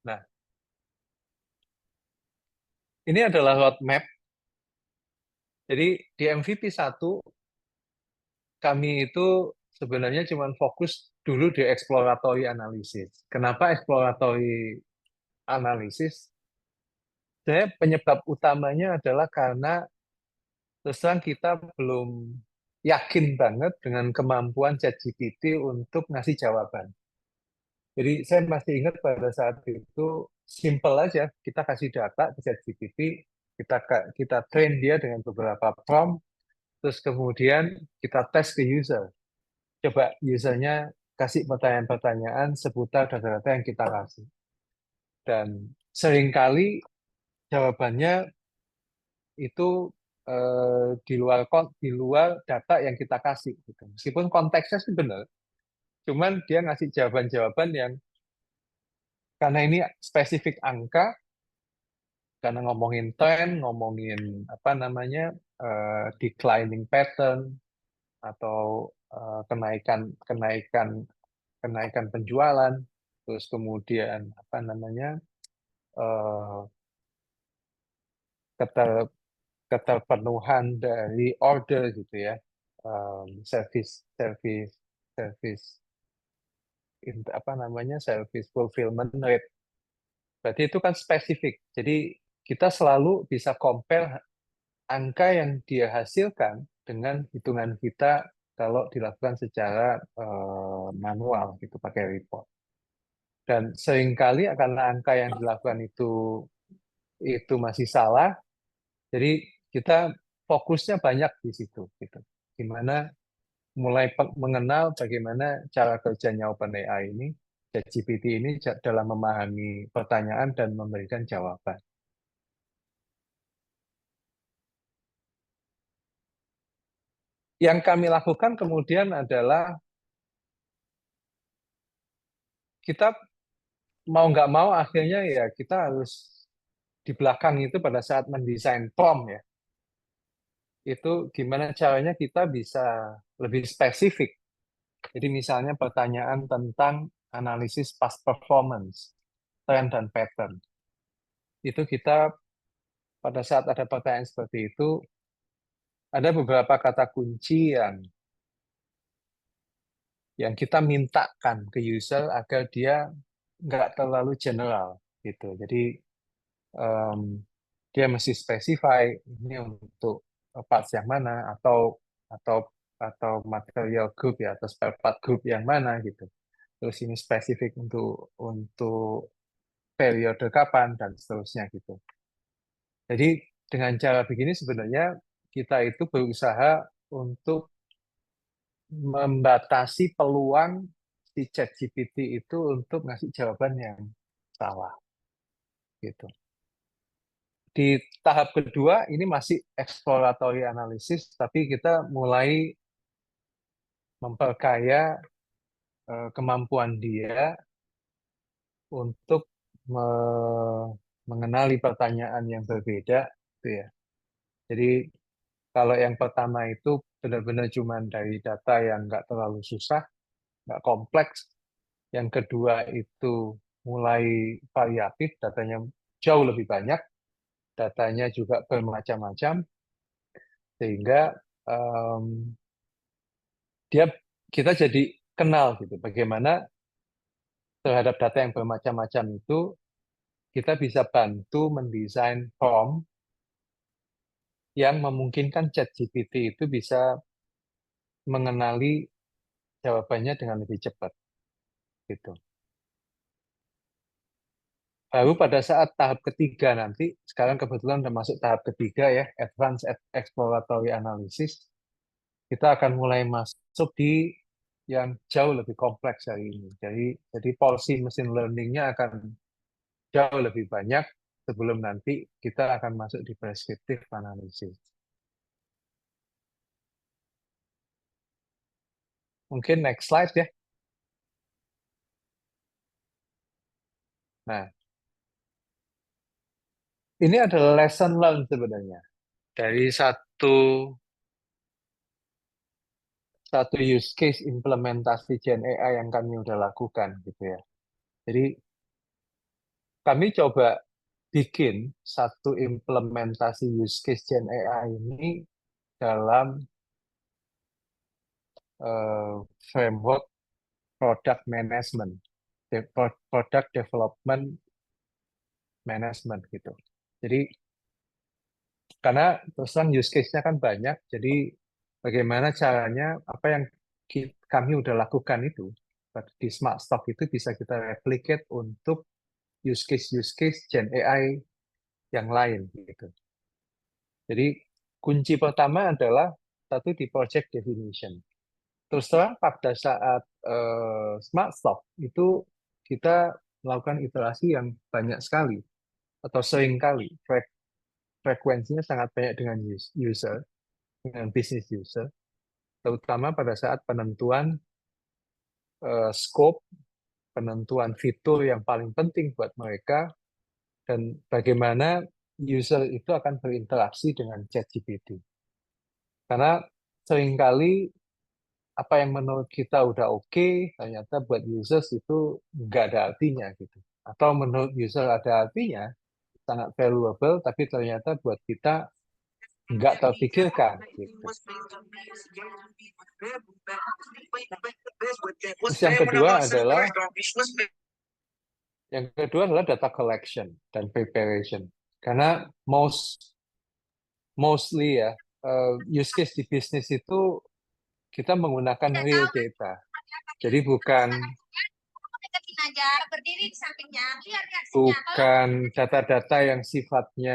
Nah, Ini adalah roadmap. Jadi di MVP 1 kami itu sebenarnya cuma fokus dulu di exploratory analysis. Kenapa exploratory analysis? Sebenarnya penyebab utamanya adalah karena terus terang kita belum yakin banget dengan kemampuan ChatGPT untuk ngasih jawaban. Jadi saya masih ingat pada saat itu simple aja, kita kasih data ke ChatGPT, kita train dia dengan beberapa prompt, terus kemudian kita tes ke user. Coba usernya kasih pertanyaan-pertanyaan seputar data-data yang kita kasih. Dan seringkali jawabannya itu di luar data yang kita kasih. Gitu. Meskipun konteksnya sih benar, cuman dia ngasih jawaban-jawaban yang karena ini spesifik angka, karena ngomongin tren, ngomongin apa namanya declining pattern atau kenaikan penjualan, terus kemudian apa namanya keterpenuhan dari order gitu ya, service apa namanya service fulfillment rate. Berarti itu kan spesifik. Jadi kita selalu bisa compare angka yang dia hasilkan dengan hitungan kita kalau dilakukan secara manual gitu pakai report. Dan seringkali karena angka yang dilakukan itu masih salah, jadi kita fokusnya banyak di situ gitu. Gimana mulai mengenal bagaimana cara kerjanya OpenAI ini, ChatGPT ini dalam memahami pertanyaan dan memberikan jawaban. Yang kami lakukan kemudian adalah kita mau nggak mau akhirnya ya kita harus di belakang itu pada saat mendesain prompt ya, itu gimana caranya kita bisa lebih spesifik. Jadi misalnya pertanyaan tentang analisis past performance, trend dan pattern. Itu kita pada saat ada pertanyaan seperti itu, ada beberapa kata kunci yang kita mintakan ke user agar dia nggak terlalu general gitu. Jadi dia mesti specify ini untuk parts yang mana atau material group ya atau spare part group yang mana gitu. Terus ini spesifik untuk periode kapan dan seterusnya gitu. Jadi dengan cara begini sebenarnya kita itu berusaha untuk membatasi peluang si ChatGPT itu untuk ngasih jawaban yang salah gitu. Di tahap kedua ini masih exploratory analysis, tapi kita mulai memperkaya kemampuan dia untuk mengenali pertanyaan yang berbeda, gitu ya. Jadi kalau yang pertama itu benar-benar cuma dari data yang nggak terlalu susah, nggak kompleks. Yang kedua itu mulai variatif, datanya jauh lebih banyak, datanya juga bermacam-macam, sehingga kita jadi kenal gitu bagaimana terhadap data yang bermacam-macam itu kita bisa bantu mendesain prompt yang memungkinkan ChatGPT itu bisa mengenali jawabannya dengan lebih cepat gitu. Baru pada saat tahap ketiga nanti, sekarang kebetulan udah masuk tahap ketiga ya, Advanced Exploratory Analysis, kita akan mulai masuk di yang jauh lebih kompleks hari ini. Jadi porsi machine learning-nya akan jauh lebih banyak sebelum nanti kita akan masuk di prescriptive analysis. Mungkin next slide ya. Nah, ini adalah lesson learned sebenarnya dari satu use case implementasi Gen AI yang kami udah lakukan gitu ya. Jadi kami coba bikin satu implementasi use case Gen AI ini dalam framework product management, product development management gitu. Jadi karena terus terang use case-nya kan banyak, jadi bagaimana caranya apa yang kami udah lakukan itu di Smart Stock itu bisa kita replicate untuk use case Gen AI yang lain gitu. Jadi kunci pertama adalah satu di project definition. Terus terang pada saat Smart Stock itu kita melakukan iterasi yang banyak sekali atau sering kali, frekuensinya sangat banyak dengan user, dengan business user, terutama pada saat penentuan scope, penentuan fitur yang paling penting buat mereka, dan bagaimana user itu akan berinteraksi dengan ChatGPT. Karena seringkali apa yang menurut kita udah oke, ternyata buat users itu nggak ada artinya gitu. Atau menurut user ada artinya, sangat valuable, tapi ternyata buat kita nggak terpikirkan gitu. Terus yang kedua adalah data collection dan preparation. Karena mostly ya use case di bisnis itu kita menggunakan real data. Jadi bukan data-data yang sifatnya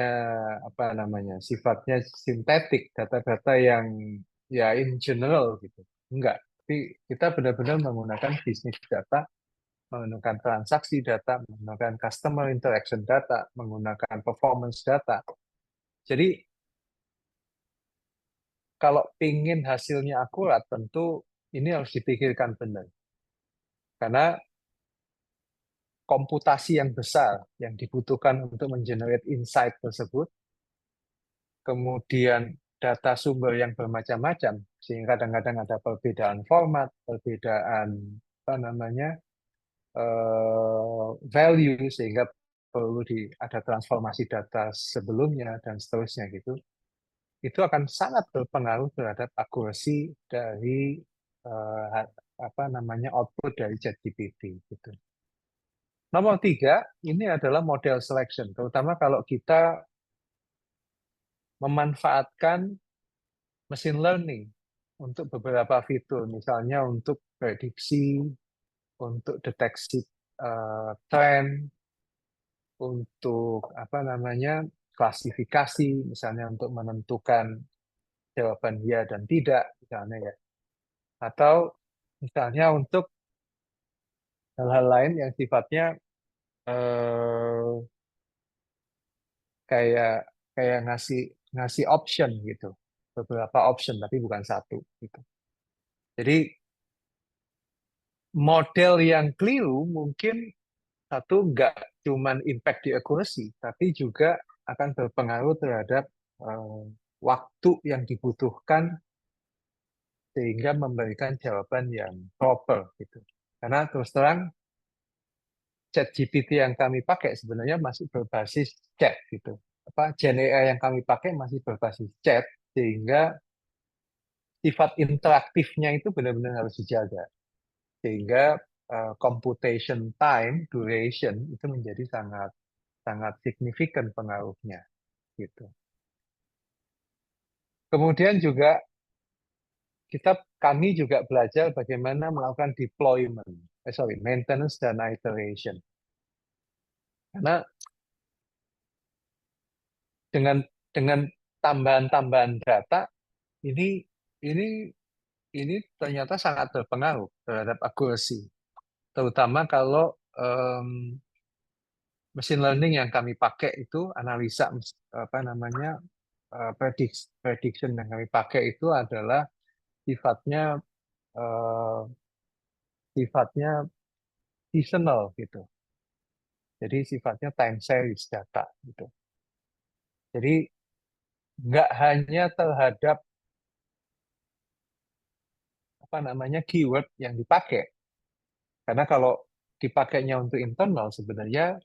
sifatnya sintetik, data-data yang ya in general gitu. Enggak, tapi kita benar-benar menggunakan bisnis data, menggunakan transaksi data, menggunakan customer interaction data, menggunakan performance data. Jadi kalau ingin hasilnya akurat, tentu ini harus dipikirkan benar. Karena komputasi yang besar yang dibutuhkan untuk mengenerate insight tersebut, kemudian data sumber yang bermacam-macam, sehingga kadang-kadang ada perbedaan format, perbedaan value, sehingga perlu ada transformasi data sebelumnya dan seterusnya gitu. Itu akan sangat berpengaruh terhadap akurasi dari output dari ChatGPT gitu. Nomor 3, ini adalah model selection, terutama kalau kita memanfaatkan machine learning untuk beberapa fitur, misalnya untuk prediksi, untuk deteksi tren, untuk klasifikasi, misalnya untuk menentukan jawaban ya dan tidak, misalnya ya, atau misalnya untuk hal-hal lain yang sifatnya kayak ngasih option gitu, beberapa option tapi bukan satu gitu. Jadi model yang keliru mungkin satu nggak cuman impact di accuracy, tapi juga akan berpengaruh terhadap waktu yang dibutuhkan sehingga memberikan jawaban yang proper gitu. Karena terus terang ChatGPT yang kami pakai sebenarnya masih berbasis chat gitu. Gen AI yang kami pakai masih berbasis chat, sehingga sifat interaktifnya itu benar-benar harus dijaga. Sehingga computation time, duration itu menjadi sangat signifikan pengaruhnya gitu. Kemudian juga kami juga belajar bagaimana melakukan maintenance dan iteration. Karena dengan tambahan-tambahan data ini ternyata sangat berpengaruh terhadap accuracy, terutama kalau machine learning yang kami pakai itu analisa prediction yang kami pakai itu adalah sifatnya seasonal gitu. Jadi sifatnya time series data gitu. Jadi nggak hanya terhadap keyword yang dipakai. Karena kalau dipakainya untuk internal sebenarnya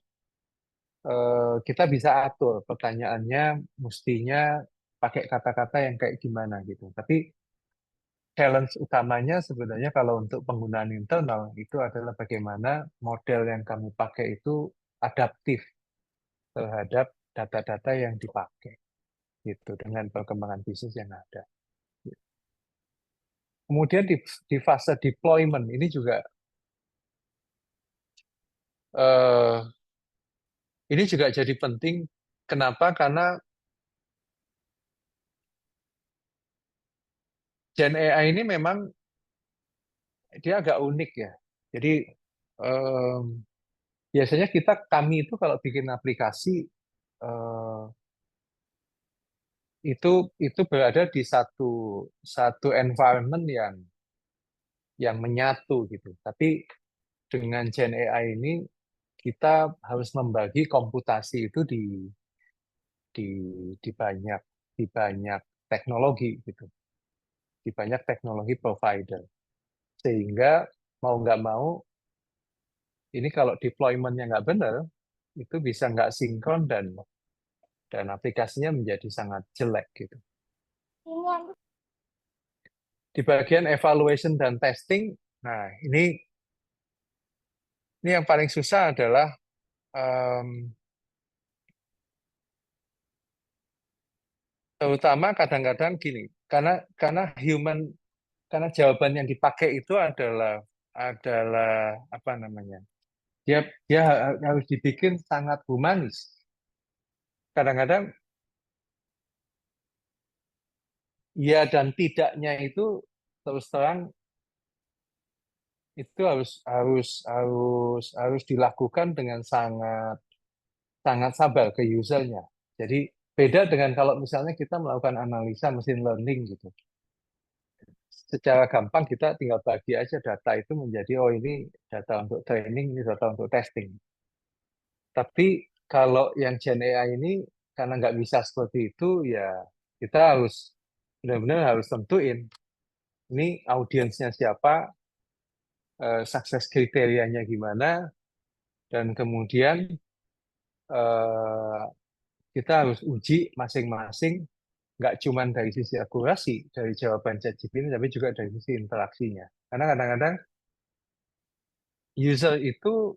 kita bisa atur pertanyaannya mestinya pakai kata-kata yang kayak gimana gitu. Tapi challenge utamanya sebenarnya kalau untuk penggunaan internal itu adalah bagaimana model yang kamu pakai itu adaptif terhadap data-data yang dipakai gitu dengan perkembangan bisnis yang ada. Kemudian di fase deployment ini juga ini juga jadi penting. Kenapa? Karena Gen AI ini memang dia agak unik ya. Jadi biasanya kami itu kalau bikin aplikasi eh, itu berada di satu environment yang menyatu gitu. Tapi dengan Gen AI ini kita harus membagi komputasi itu di di banyak teknologi gitu, di banyak teknologi provider. Sehingga mau nggak mau ini kalau deployment-nya nggak benar, itu bisa nggak sinkron dan aplikasinya menjadi sangat jelek gitu. Di bagian evaluation dan testing, nah ini yang paling susah adalah terutama kadang-kadang gini, karena jawaban yang dipakai itu adalah apa namanya? Dia harus dibikin sangat humanis. Kadang-kadang ya dan tidaknya itu terus terang itu harus dilakukan dengan sangat sabar ke usernya. Jadi beda dengan kalau misalnya kita melakukan analisa mesin learning gitu. Secara gampang kita tinggal bagi aja data itu menjadi oh ini data untuk training, ini data untuk testing. Tapi kalau yang Gen AI ini karena nggak bisa seperti itu ya kita harus benar-benar harus tentuin ini audiensnya siapa, sukses kriterianya gimana, dan kemudian kita harus uji masing-masing nggak cuma dari sisi akurasi dari jawaban ChatGPT tapi juga dari sisi interaksinya. Karena kadang-kadang user itu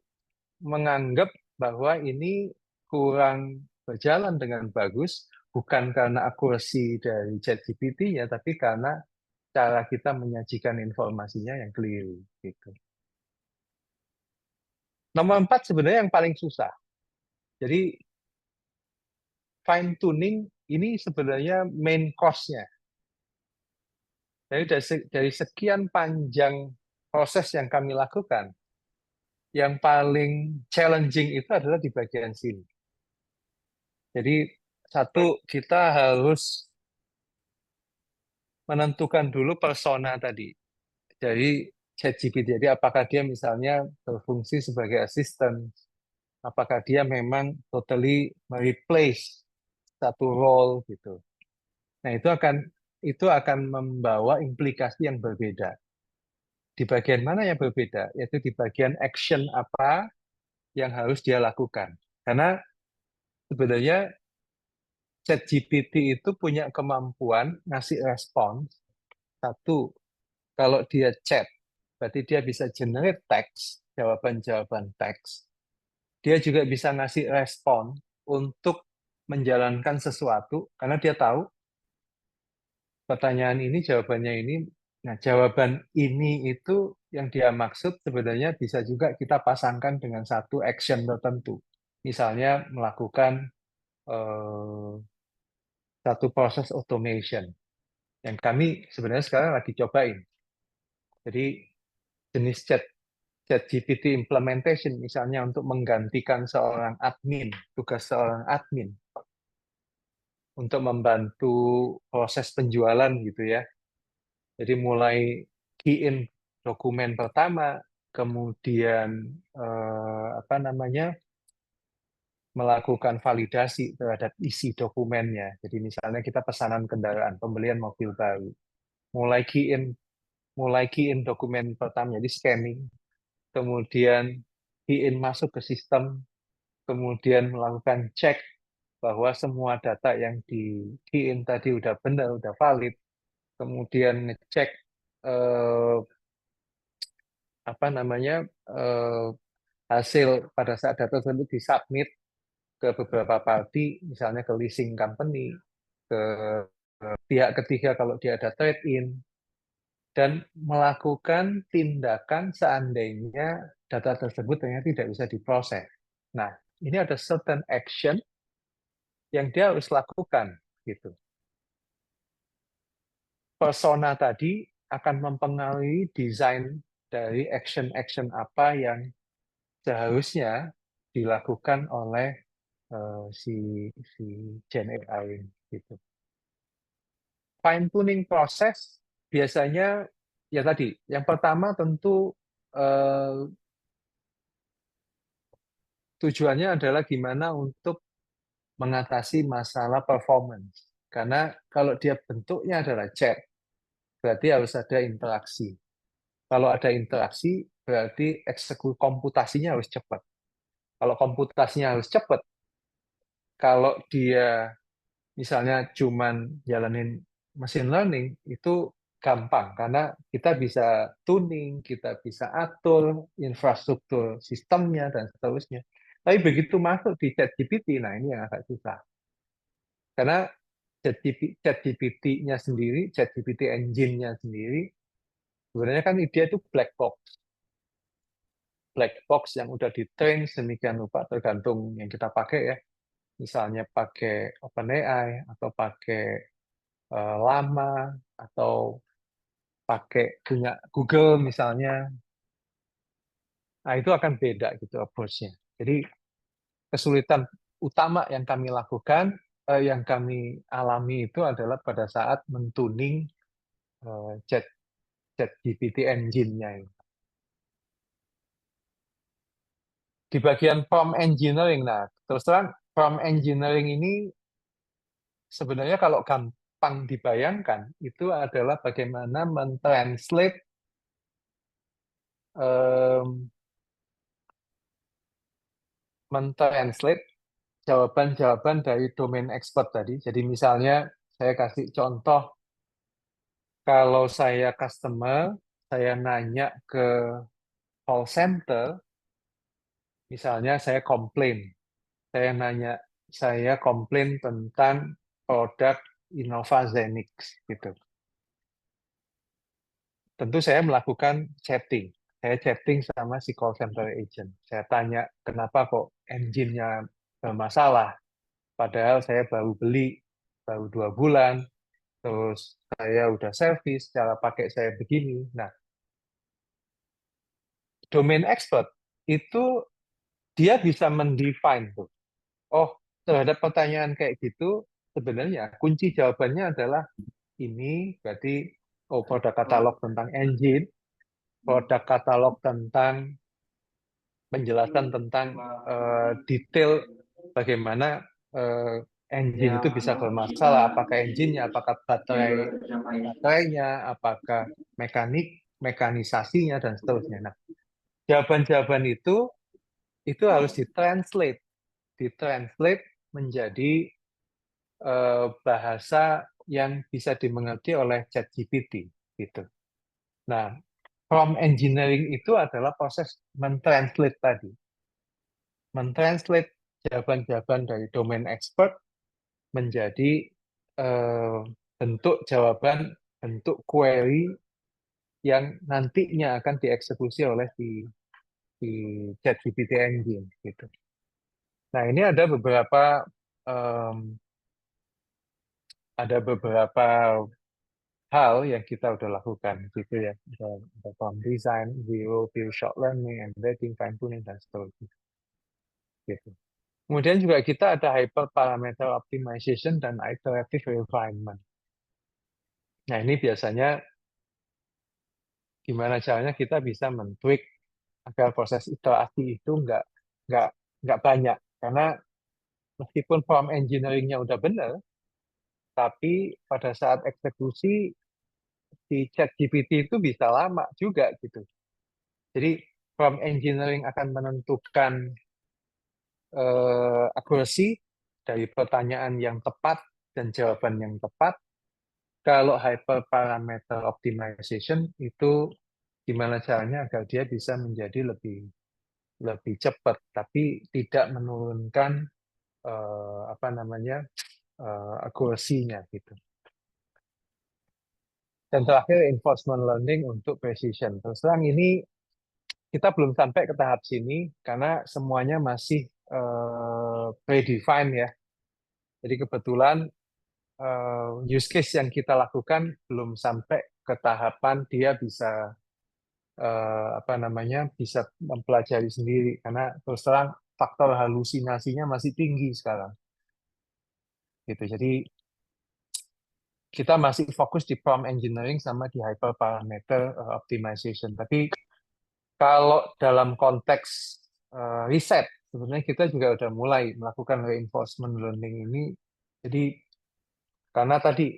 menganggap bahwa ini kurang berjalan dengan bagus bukan karena akurasi dari ChatGPT-nya tapi karena cara kita menyajikan informasinya yang keliru gitu. Nomor 4 sebenarnya yang paling susah. Jadi fine tuning ini sebenarnya main cost-nya. Dari sekian panjang proses yang kami lakukan, yang paling challenging itu adalah di bagian sini. Jadi satu, kita harus menentukan dulu persona tadi. Jadi ChatGPT, jadi apakah dia misalnya berfungsi sebagai asisten, apakah dia memang totally mereplace satu role gitu. Nah, itu akan membawa implikasi yang berbeda. Di bagian mana yang berbeda? Yaitu di bagian action apa yang harus dia lakukan. Karena sebenarnya ChatGPT itu punya kemampuan ngasih respons. Satu, kalau dia chat, berarti dia bisa generate teks, jawaban-jawaban teks. Dia juga bisa ngasih respon untuk menjalankan sesuatu, karena dia tahu pertanyaan ini, jawabannya ini. Nah, jawaban ini itu yang dia maksud sebenarnya bisa juga kita pasangkan dengan satu action tertentu. Misalnya melakukan satu proses automation yang kami sebenarnya sekarang lagi cobain. Jadi jenis ChatGPT implementation misalnya untuk menggantikan seorang admin, tugas seorang admin untuk membantu proses penjualan gitu ya. Jadi mulai key in dokumen pertama, kemudian melakukan validasi terhadap isi dokumennya. Jadi misalnya kita pesanan kendaraan, pembelian mobil baru, mulai key in dokumen pertama, jadi scanning, kemudian key in masuk ke sistem, kemudian melakukan cek bahwa semua data yang di key-in tadi udah benar, udah valid, kemudian ngecek apa namanya hasil pada saat data tersebut disubmit ke beberapa party, misalnya ke leasing company, ke pihak ketiga kalau dia ada trade-in, dan melakukan tindakan seandainya data tersebut ternyata tidak bisa diproses. Nah, ini ada certain action yang dia harus lakukan, gitu. Persona tadi akan mempengaruhi desain dari action-action apa yang seharusnya dilakukan oleh si Gen AI gitu. Fine tuning proses biasanya ya tadi, yang pertama tentu tujuannya adalah gimana untuk mengatasi masalah performance. Karena kalau dia bentuknya adalah chat, berarti harus ada interaksi. Kalau ada interaksi, berarti eksekusi komputasinya harus cepat. Kalau komputasinya harus cepat, kalau dia misalnya cuman jalanin machine learning, itu gampang karena kita bisa tuning, kita bisa atur infrastruktur sistemnya dan seterusnya. Tapi begitu masuk di ChatGPT, nah ini yang agak susah. Karena ChatGPT-nya sendiri, ChatGPT engine-nya sendiri, sebenarnya kan dia itu black box. Black box yang udah di-train sedemikian rupa, tergantung yang kita pakai ya. Misalnya pakai OpenAI, atau pakai Llama, atau pakai punya Google misalnya. Nah, itu akan beda gitu approach-nya. Jadi, kesulitan utama yang kami lakukan, yang kami alami itu adalah pada saat mentuning ChatGPT engine-nya. Di bagian prompt engineering, nah terus terang prompt engineering ini sebenarnya kalau gampang dibayangkan itu adalah bagaimana mentranslate jawaban-jawaban dari domain expert tadi. Jadi misalnya saya kasih contoh, kalau saya customer, saya nanya ke call center, misalnya saya komplain, saya komplain tentang produk Innova Zenix gitu. Tentu saya melakukan chatting. Saya chatting sama si call center agent. Saya tanya, kenapa kok engine-nya bermasalah? Padahal saya baru beli, baru 2 bulan, terus saya udah servis, cara pakai saya begini. Nah, domain expert itu dia bisa mendefine tuh. Oh, terhadap pertanyaan kayak gitu, sebenarnya kunci jawabannya adalah ini, berarti oh produk katalog tentang engine, produk katalog tentang penjelasan tentang detail bagaimana engine itu bisa bermasalah, apakah engine-nya, apakah baterainya, apakah mekanisasinya, dan seterusnya. Nah, jawaban-jawaban itu harus ditranslate menjadi bahasa yang bisa dimengerti oleh ChatGPT gitu. Nah, prompt engineering itu adalah proses mentranslate tadi. Mentranslate jawaban-jawaban dari domain expert menjadi bentuk jawaban, bentuk query yang nantinya akan dieksekusi oleh si ChatGPT engine gitu. Nah, ini ada beberapa hal yang kita udah lakukan gitu ya. Ada prompt design, zero, pure short learning, embedding, fine tuning, dan seterusnya. Gitu. Kemudian juga kita ada hyperparameter optimization dan iterative refinement. Nah, ini biasanya gimana caranya kita bisa men-tweak agar proses iterasi itu nggak banyak. Karena meskipun prompt engineering-nya udah benar, tapi pada saat eksekusi si ChatGPT itu bisa lama juga gitu. Jadi prompt engineering akan menentukan accuracy dari pertanyaan yang tepat dan jawaban yang tepat. Kalau hyperparameter optimization itu gimana caranya agar dia bisa menjadi lebih cepat, tapi tidak menurunkan apa namanya accuracy-nya gitu. Dan terakhir enforcement learning untuk precision. Terus terang ini kita belum sampai ke tahap sini karena semuanya masih predefined ya. Jadi kebetulan use case yang kita lakukan belum sampai ke tahapan dia bisa apa namanya bisa mempelajari sendiri karena terus terang faktor halusinasinya masih tinggi sekarang. Gitu. Jadi kita masih fokus di prompt engineering sama di hyperparameter optimization. Tapi kalau dalam konteks riset, sebenarnya kita juga udah mulai melakukan reinforcement learning ini. Jadi karena tadi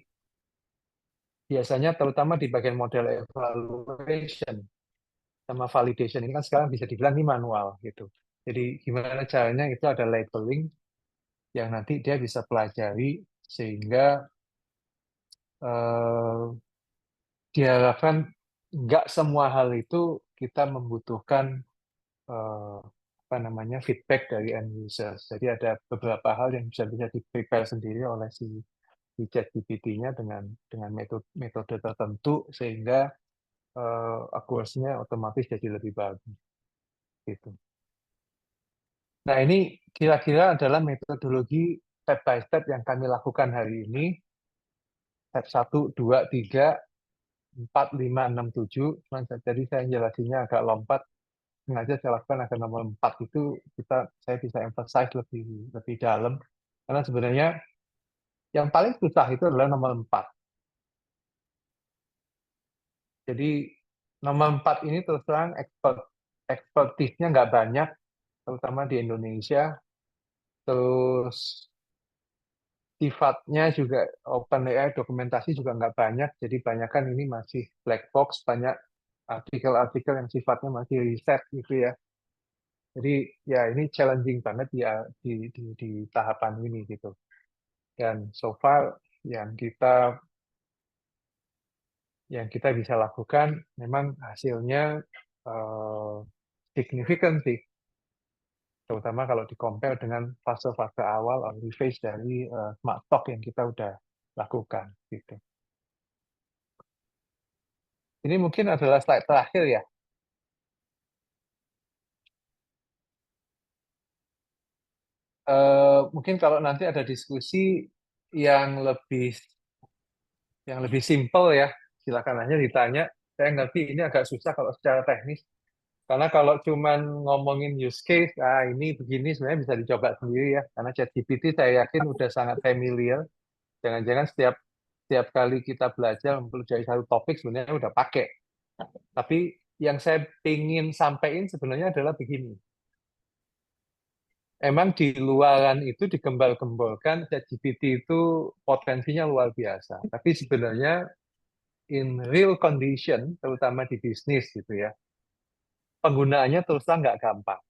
biasanya terutama di bagian model evaluation sama validation ini kan sekarang bisa dibilang ini manual gitu. Jadi gimana caranya itu ada labeling yang nanti dia bisa pelajari sehingga diharapkan nggak semua hal itu kita membutuhkan apa namanya feedback dari end user. Jadi ada beberapa hal yang bisa di-prepare sendiri oleh si ChatGPT-nya dengan metode tertentu sehingga accuracy-nya otomatis jadi lebih bagus. Gitu. Nah ini kira-kira adalah metodologi step by step yang kami lakukan hari ini. Step 1, 2, 3, 4, 5, 6, 7. Jadi saya jelasinnya agak lompat. Sengaja saya lakukan agar nomor 4 itu saya bisa emphasize lebih dalam. Karena sebenarnya yang paling susah itu adalah nomor 4. Jadi nomor 4 ini terus terang expertise-nya nggak banyak, terutama di Indonesia. Terus sifatnya juga OpenAI dokumentasi juga nggak banyak, jadi banyakkan ini masih black box, banyak artikel-artikel yang sifatnya masih riset gitu ya. Jadi ya ini challenging banget ya di tahapan ini gitu. Dan so far yang kita bisa lakukan memang hasilnya signifikan sih. Terutama kalau di-compare dengan fase-fase awal early phase dari Smart Talk yang kita udah lakukan gitu. Ini mungkin adalah slide terakhir ya. Mungkin kalau nanti ada diskusi yang lebih simple ya, silakan aja ditanya. Saya ngerti ini agak susah kalau secara teknis. Karena kalau cuman ngomongin use case, ini begini sebenarnya bisa dicoba sendiri ya. Karena ChatGPT saya yakin udah sangat familiar. Jangan-jangan setiap kali kita belajar mempelajari satu topik sebenarnya udah pakai. Tapi yang saya ingin sampaikan sebenarnya adalah begini. Emang di luaran itu digembal-gembolkan ChatGPT itu potensinya luar biasa. Tapi sebenarnya in real condition, terutama di bisnis gitu ya, penggunaannya terus terang nggak gampang.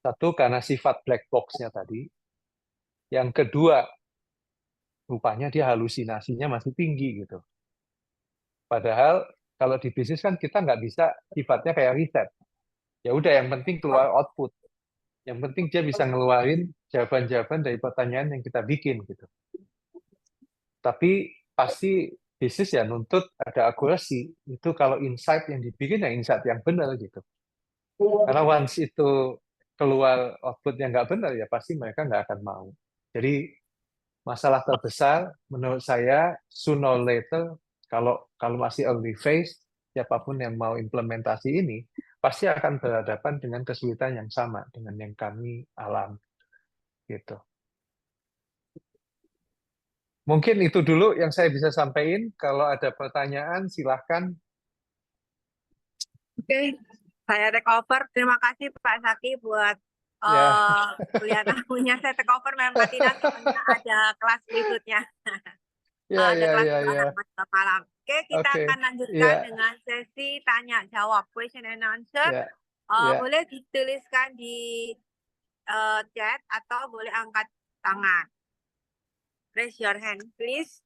Satu, karena sifat black box-nya tadi. Yang kedua, rupanya dia halusinasinya masih tinggi gitu. Padahal kalau di bisnis kan kita nggak bisa sifatnya kayak riset. Ya udah yang penting keluar output. Yang penting dia bisa ngeluarin jawaban-jawaban dari pertanyaan yang kita bikin gitu. Tapi pasti bisnis ya nuntut ada akurasi. Itu kalau insight yang dibikin ya insight yang benar gitu. Karena once itu keluar output yang nggak benar ya pasti mereka nggak akan mau. Jadi masalah terbesar menurut saya sooner or later kalau masih early phase siapapun yang mau implementasi ini pasti akan berhadapan dengan kesulitan yang sama dengan yang kami alami gitu. Mungkin itu dulu yang saya bisa sampaikan. Kalau ada pertanyaan silahkan. Oke, saya take over. Terima kasih Pak Zaki buat Ya. kuliah tahunya. Saya take over Mem Atina, soalnya ada kelas berikutnya. Ya, Ada ya, kelas ya, ya. malam. Oke, kita Oke. akan lanjutkan Ya, dengan sesi tanya jawab, question and answer. ya, ya. Boleh dituliskan di chat atau boleh angkat tangan. Raise your hand, please.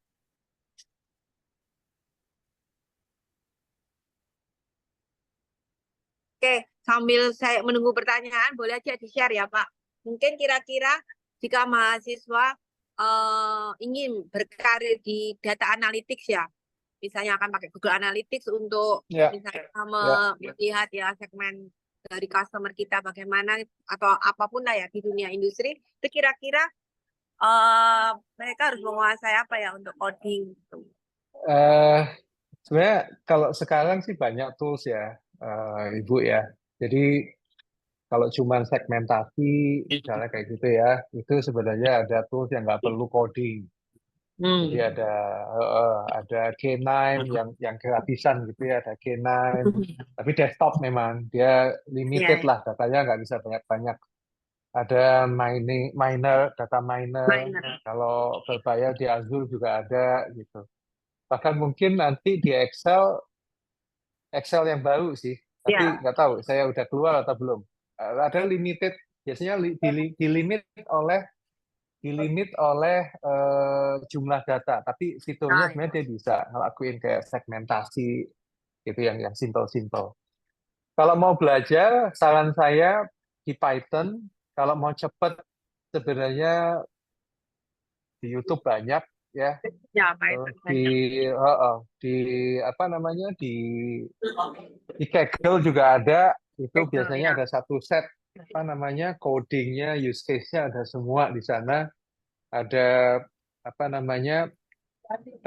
Oke, sambil saya menunggu pertanyaan, boleh aja di-share ya, Pak. Mungkin kira-kira jika mahasiswa ingin berkarir di data analytics ya, misalnya akan pakai Google Analytics untuk Ya, misalnya ya. melihat ya segmen dari customer kita bagaimana atau apapun lah ya di dunia industri, itu kira-kira mereka harus menguasai apa ya untuk coding gitu. Sebenarnya kalau sekarang sih banyak tools ya, Ibu ya. Jadi kalau cuma segmentasi, misalnya kayak gitu ya, itu sebenarnya ada tools yang nggak perlu coding. Jadi ada K9 yang gratisan gitu ya, ada K9. Tapi desktop memang dia limited lah, datanya nggak bisa banyak-banyak. Ada data miner. Kalau berbayar di Azure juga ada gitu. Bahkan mungkin nanti di Excel yang baru sih, tapi nggak tahu saya udah keluar atau belum. Ada limited, biasanya dilimit oleh jumlah data, tapi fiturnya sebenarnya dia bisa ngelakuin kayak segmentasi gitu yang simple-simple. Kalau mau belajar, saran saya di Python. Kalau mau cepet, sebenarnya di YouTube banyak ya. Ya, Terus Python. di apa namanya di Kaggle juga ada. Itu Kaggle, biasanya ya. ada satu set apa namanya codingnya, use case-nya ada semua di sana. Ada apa namanya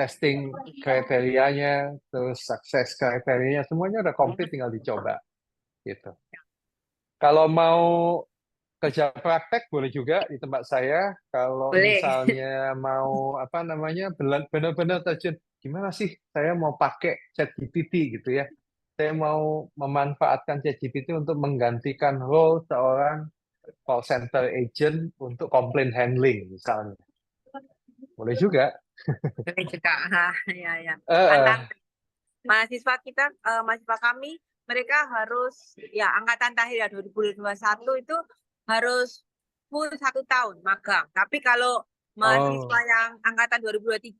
testing kriterianya, terus sukses kriterianya, semuanya udah komplit, tinggal dicoba gitu. Kalau mau kerja praktek boleh juga di tempat saya. Kalau Boleh. misalnya mau apa namanya benar-benar terjun, gimana sih saya mau pakai ChatGPT gitu ya. Saya mau memanfaatkan ChatGPT untuk menggantikan role seorang call center agent untuk complaint handling misalnya. Boleh juga. Boleh juga. Ya. Eh, Antara mahasiswa kita, mahasiswa kami, mereka harus ya angkatan terakhir ya 2021 itu harus full 1 tahun magang. Tapi kalau mahasiswa yang angkatan 2022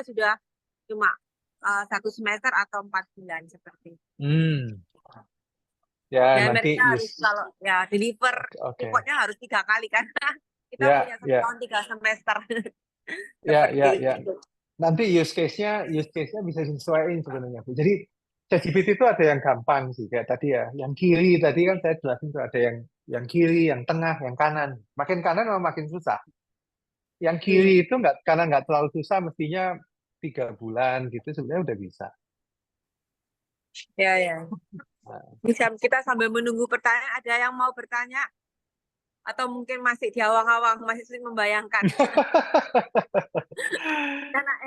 sudah cuma 1 semester atau 4 bulan seperti itu. Ya, Dan nanti mereka harus kalau ya deliver reportnya harus 3 kali karena kita punya 1 tahun 3 semester. Ya. Nanti use case-nya bisa disesuaikan sebenarnya, Bu. Jadi ChatGPT itu ada yang gampang sih, kayak tadi ya. Yang kiri tadi kan saya jelasin tuh ada yang kiri, yang tengah, yang kanan. Makin kanan memang makin susah. Yang kiri itu karena nggak terlalu susah, mestinya 3 bulan gitu sebenarnya udah bisa. Ya. Bisa kita sambil menunggu pertanyaan, ada yang mau bertanya? Atau mungkin masih di awang-awang, masih sulit membayangkan.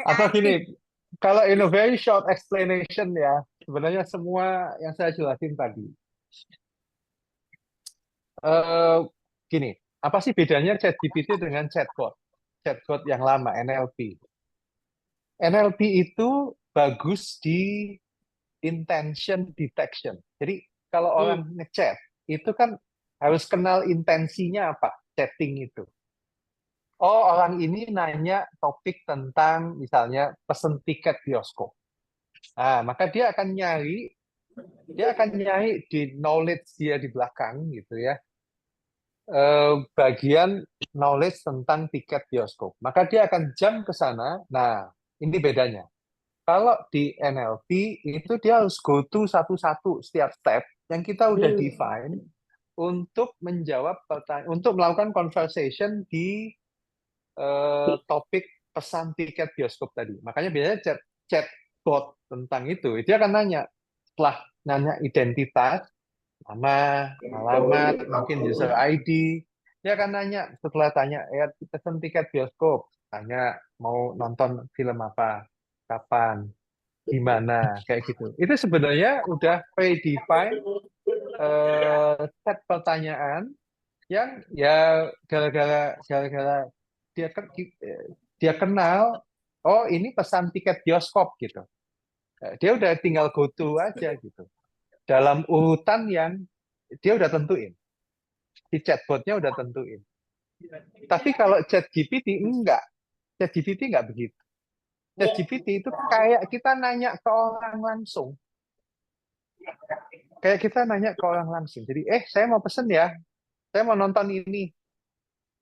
Atau gini, kalau in a very short explanation ya, sebenarnya semua yang saya jelasin tadi. Gini, apa sih bedanya ChatGPT dengan chatbot? Chatbot yang lama, NLP. NLP itu bagus di intention detection. Jadi kalau orang ngechat, itu kan harus kenal intensinya apa, chatting itu. Oh, orang ini nanya topik tentang misalnya pesen tiket bioskop. Nah, maka dia akan nyari di knowledge dia di belakang gitu ya. Bagian knowledge tentang tiket bioskop. Maka dia akan jump ke sana. Nah, ini bedanya. Kalau di NLP itu dia harus go to satu-satu setiap step yang kita udah define untuk menjawab pertanyaan, untuk melakukan conversation di topik pesan tiket bioskop tadi. Makanya biasanya chatbot tentang itu, dia akan nanya, setelah nanya identitas, nama, alamat, mungkin user ID, dia akan nanya setelah tanya ya pesan tiket bioskop, tanya mau nonton film apa, kapan, di mana, kayak gitu. Itu sebenarnya udah predefined set pertanyaan yang ya gara-gara dia kenal, oh ini pesan tiket bioskop gitu. Dia udah tinggal go to aja gitu. Dalam urutan yang dia udah tentuin, si chatbotnya udah tentuin. Tapi kalau ChatGPT enggak, ChatGPT enggak begitu. ChatGPT itu kayak kita nanya ke orang langsung. Kayak kita nanya ke orang langsung. Jadi, saya mau pesen ya, saya mau nonton ini.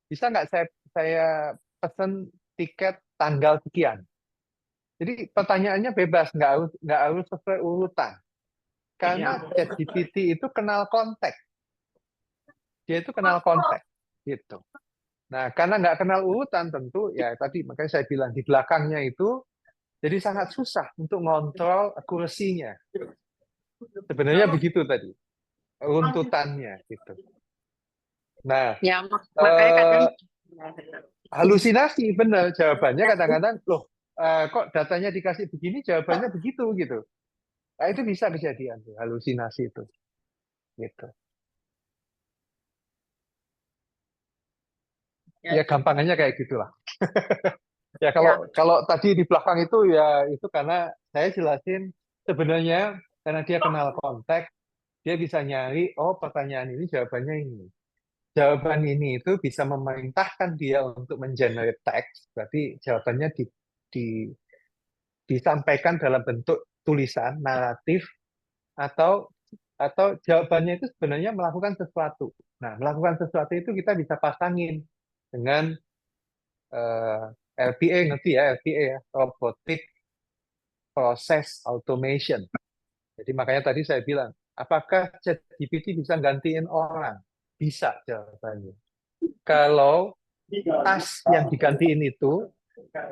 Bisa nggak saya pesen tiket tanggal sekian? Jadi pertanyaannya bebas, nggak harus sesuai urutan. Karena ChatGPT itu kenal konteks. Dia itu kenal konteks. Gitu. Nah, karena nggak kenal urutan tentu, ya tadi makanya saya bilang di belakangnya itu, jadi sangat susah untuk ngontrol akurasinya. Sebenarnya begitu tadi, runtutannya gitu. Nah, Ya, makanya kadang halusinasi benar jawabannya kadang-kadang loh, kok datanya dikasih begini jawabannya begitu gitu. Nah, itu bisa kejadian tuh, halusinasi itu gitu. Ya gampangannya kayak gitulah. Ya kalau tadi di belakang itu ya itu karena saya jelasin sebenarnya karena dia kenal konteks, dia bisa nyari pertanyaan ini jawabannya ini. Jawaban ini itu bisa memerintahkan dia untuk mengenerate teks, berarti jawabannya disampaikan dalam bentuk tulisan, naratif, atau jawabannya itu sebenarnya melakukan sesuatu. Nah, melakukan sesuatu itu kita bisa pasangin dengan RPA, ngerti ya RPA ya, Robotic Process Automation. Jadi makanya tadi saya bilang, apakah ChatGPT bisa gantiin orang? Bisa jawabannya. Kalau task yang digantiin itu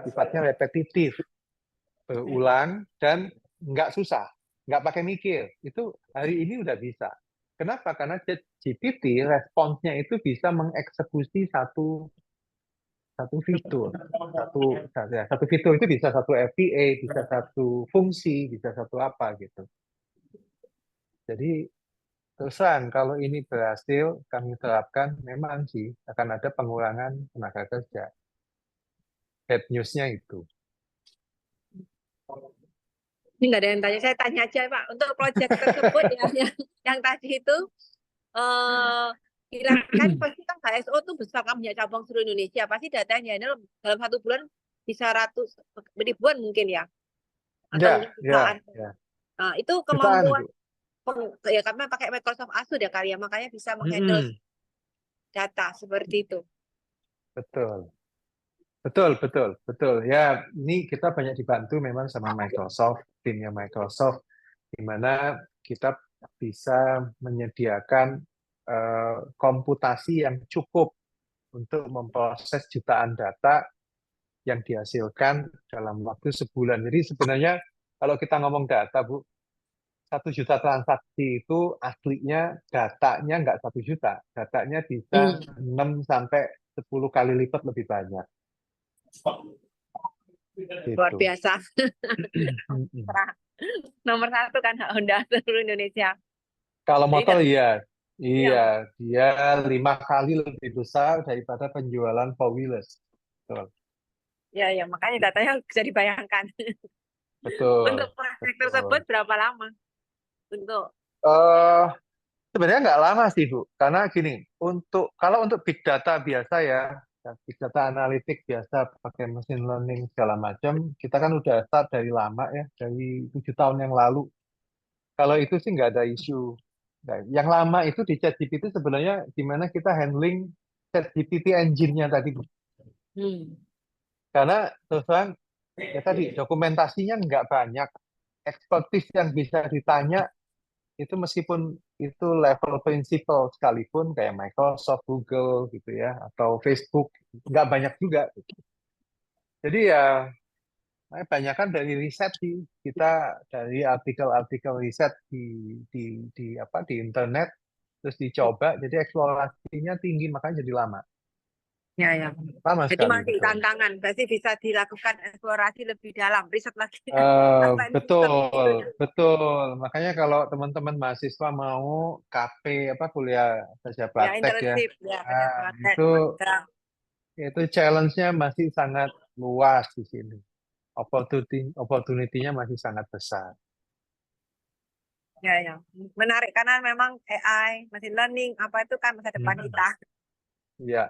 sifatnya repetitif, berulang, dan nggak susah, nggak pakai mikir. Itu hari ini udah bisa. Kenapa? Karena ChatGPT responsnya itu bisa mengeksekusi satu fitur. Satu fitur itu bisa satu RPA, bisa satu fungsi, bisa satu apa gitu. Jadi terus terang kalau ini berhasil kami terapkan, memang sih akan ada pengurangan tenaga kerja. Bad news-nya itu. ini nggak ada yang tanya, saya tanya aja Pak. Untuk proyek tersebut ya, yang tadi itu, kan pasti kan HSO tuh besar, kan punya cabang seluruh Indonesia. Pasti datanya dalam 1 bulan bisa ribuan mungkin ya, atau mungkin jutaan. Nah, itu kemampuan ya karena pakai Microsoft Azure ya kali ya, makanya bisa menghandle data seperti itu. Betul. Ya, ini kita banyak dibantu memang sama Microsoft, timnya Microsoft, di mana kita bisa menyediakan komputasi yang cukup untuk memproses jutaan data yang dihasilkan dalam waktu sebulan. Jadi sebenarnya kalau kita ngomong data, Bu, 1 juta transaksi itu aslinya datanya nggak 1 juta, datanya bisa 6 sampai 10 kali lipat lebih banyak. Luar Gitu. biasa. Nomor 1 kan Honda seluruh Indonesia. Kalau motor iya, dia 5 kali lebih besar daripada penjualan four wheelers. Betul. Ya, makanya datanya bisa dibayangkan. Betul. Untuk proyek tersebut berapa lama? Untuk sebenarnya nggak lama sih, Bu. Karena gini, kalau untuk big data biasa ya, big data analitik biasa pakai machine learning segala macam, kita kan udah start dari lama ya, dari 7 tahun yang lalu. Kalau itu sih nggak ada isu. Nah, yang lama itu di ChatGPT itu sebenarnya gimana kita handling ChatGPT engine-nya tadi, Bu. Karena terus terang, ya tadi dokumentasinya nggak banyak, expertise yang bisa ditanya itu meskipun itu level prinsipal sekalipun kayak Microsoft, Google gitu ya, atau Facebook, nggak banyak juga. Jadi ya kebanyakan dari riset sih, kita dari artikel-artikel riset di internet terus dicoba, jadi eksplorasinya tinggi makanya jadi lama. Ya. Lama Jadi sekali. masih Betul. tantangan, berarti bisa dilakukan eksplorasi lebih dalam, riset lagi. Betul. Makanya kalau teman-teman mahasiswa mau KP kuliah kerja praktek ya, itu challenge-nya masih sangat luas di sini. Opportunity-nya masih sangat besar. Ya. Menarik karena memang AI, machine learning, apa itu kan masa depan kita. Ya,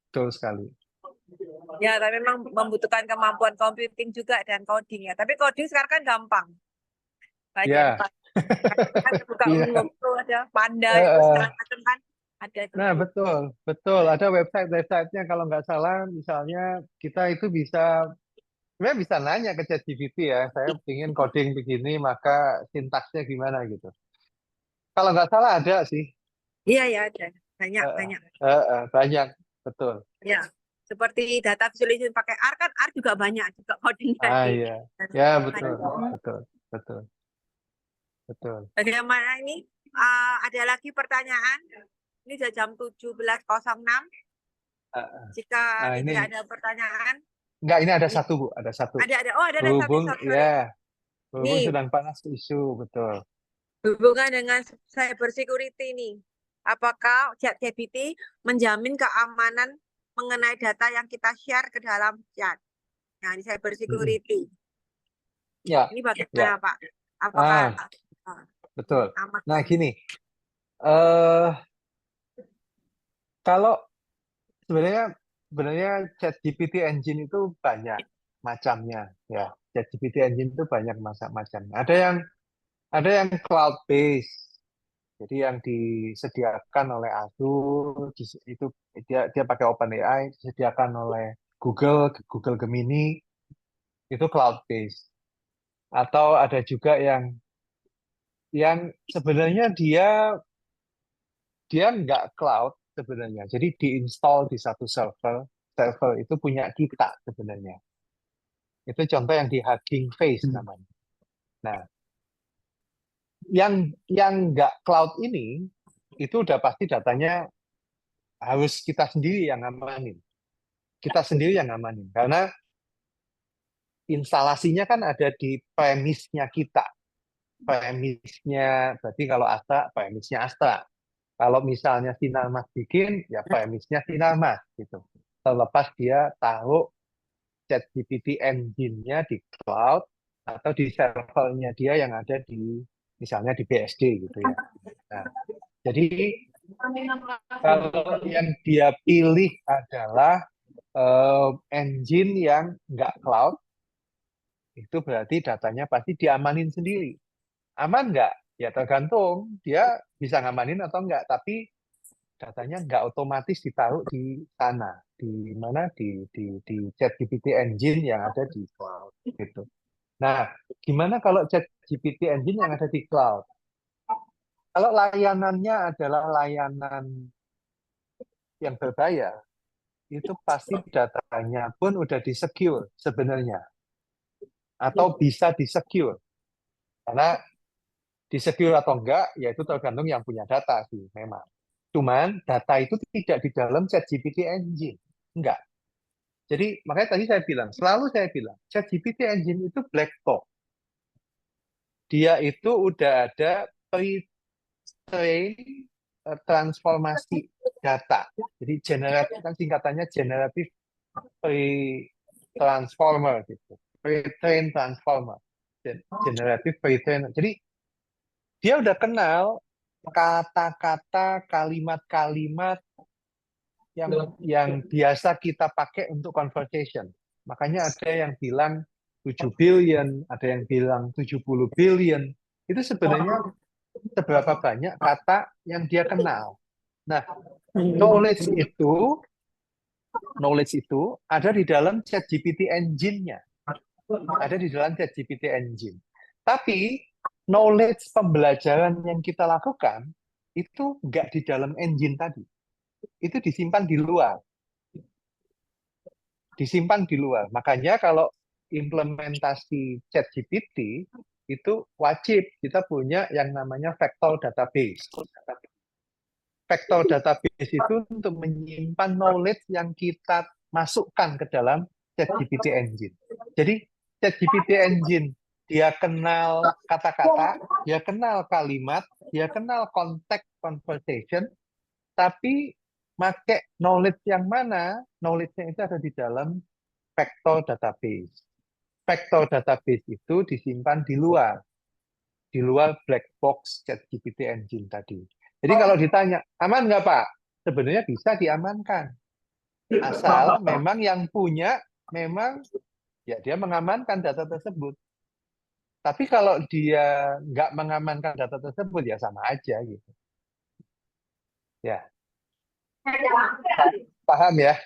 betul sekali. Ya, tapi memang membutuhkan kemampuan computing juga dan coding ya. Tapi coding sekarang kan gampang. Ya. Banyak kan buka Iya. itu ada Panda itu segala macam kan ada itu. Nah, betul. Ada website-nya kalau nggak salah, misalnya kita itu sebenarnya bisa nanya ke ChatGPT ya, saya ingin coding begini, maka sintaksnya gimana gitu. Kalau nggak salah ada sih, Iya ya ada banyak Eh, banyak. banyak, betul. Ya. Seperti data visualization pakai R kan R juga banyak juga codingnya di. Iya, ya betul. Bagaimana ini? Ada lagi pertanyaan? Ini sudah jam 17.06. Jika ini tidak ada pertanyaan, nggak, ini ada satu Bu, ada satu. ada. Oh, ada Berhubung, satu. Sorry. berhubung Nih. sedang panas isu, betul. Hubungan dengan cyber security ini, apakah ChatGPT menjamin keamanan mengenai data yang kita share ke dalam chat? Nah, ini cyber security. Ya, Ini bagaimana, ya. Pak? Apakah Betul. aman? Nah, gini, kalau sebenarnya ChatGPT engine itu banyak macamnya, ya. ChatGPT engine itu banyak macamnya. Ada yang cloud based, jadi yang disediakan oleh Azure, itu dia pakai OpenAI, disediakan oleh Google Gemini, itu cloud based. Atau ada juga yang sebenarnya dia nggak cloud sebenarnya. Jadi diinstal di satu server itu punya kita sebenarnya. Itu contoh yang di Hugging Face namanya. Nah, yang nggak cloud ini itu udah pasti datanya harus kita sendiri yang ngamanin. Kita sendiri yang ngamanin karena instalasinya kan ada di premisnya kita. Premisnya berarti kalau Astra, premisnya Astra. Kalau misalnya Sinarmas bikin, ya premisnya Sinarmas gitu. Terlepas dia taruh ChatGPT engine-nya di cloud atau di servernya dia yang ada di misalnya di BSD gitu ya. Nah, jadi kalau yang dia pilih adalah engine yang nggak cloud, itu berarti datanya pasti diamanin sendiri. Aman nggak? Ya tergantung dia bisa ngamanin atau nggak. Tapi datanya nggak otomatis ditaruh di sana, di mana di ChatGPT engine yang ada di cloud gitu. Nah, gimana kalau ChatGPT engine yang ada di cloud? Kalau layanannya adalah layanan yang berbayar, itu pasti datanya pun udah di-secure sebenarnya. Atau bisa di-secure. Karena di-secure atau enggak, ya itu tergantung yang punya data sih memang. Cuman data itu tidak di dalam ChatGPT engine. Enggak. Jadi makanya tadi selalu saya bilang, ChatGPT engine itu black box. Dia itu udah ada pre-train transformasi data. Jadi generatif kan singkatannya generative pre-transformer gitu. Pre-train transformer. Generative pre-train. Jadi dia udah kenal kata-kata, kalimat-kalimat yang biasa kita pakai untuk conversation. Makanya ada yang bilang 7 billion, ada yang bilang 70 billion. Itu sebenarnya seberapa banyak kata yang dia kenal. Nah, knowledge itu ada di dalam ChatGPT engine-nya. Ada di dalam ChatGPT engine. Tapi knowledge pembelajaran yang kita lakukan itu nggak di dalam engine tadi. Itu disimpan di luar. Makanya kalau implementasi ChatGPT itu wajib kita punya yang namanya vector database. Vector database itu untuk menyimpan knowledge yang kita masukkan ke dalam ChatGPT engine. Jadi ChatGPT engine dia kenal kata-kata, dia kenal kalimat, dia kenal konteks conversation, tapi pakai knowledge yang mana? Knowledge-nya itu ada di dalam vector database. Vector database itu disimpan di luar. di luar black box ChatGPT engine tadi. Jadi kalau ditanya, aman nggak Pak? Sebenarnya bisa diamankan. Asal memang yang punya, memang ya dia mengamankan data tersebut. Tapi kalau dia nggak mengamankan data tersebut, ya sama aja gitu. Ya, paham ya?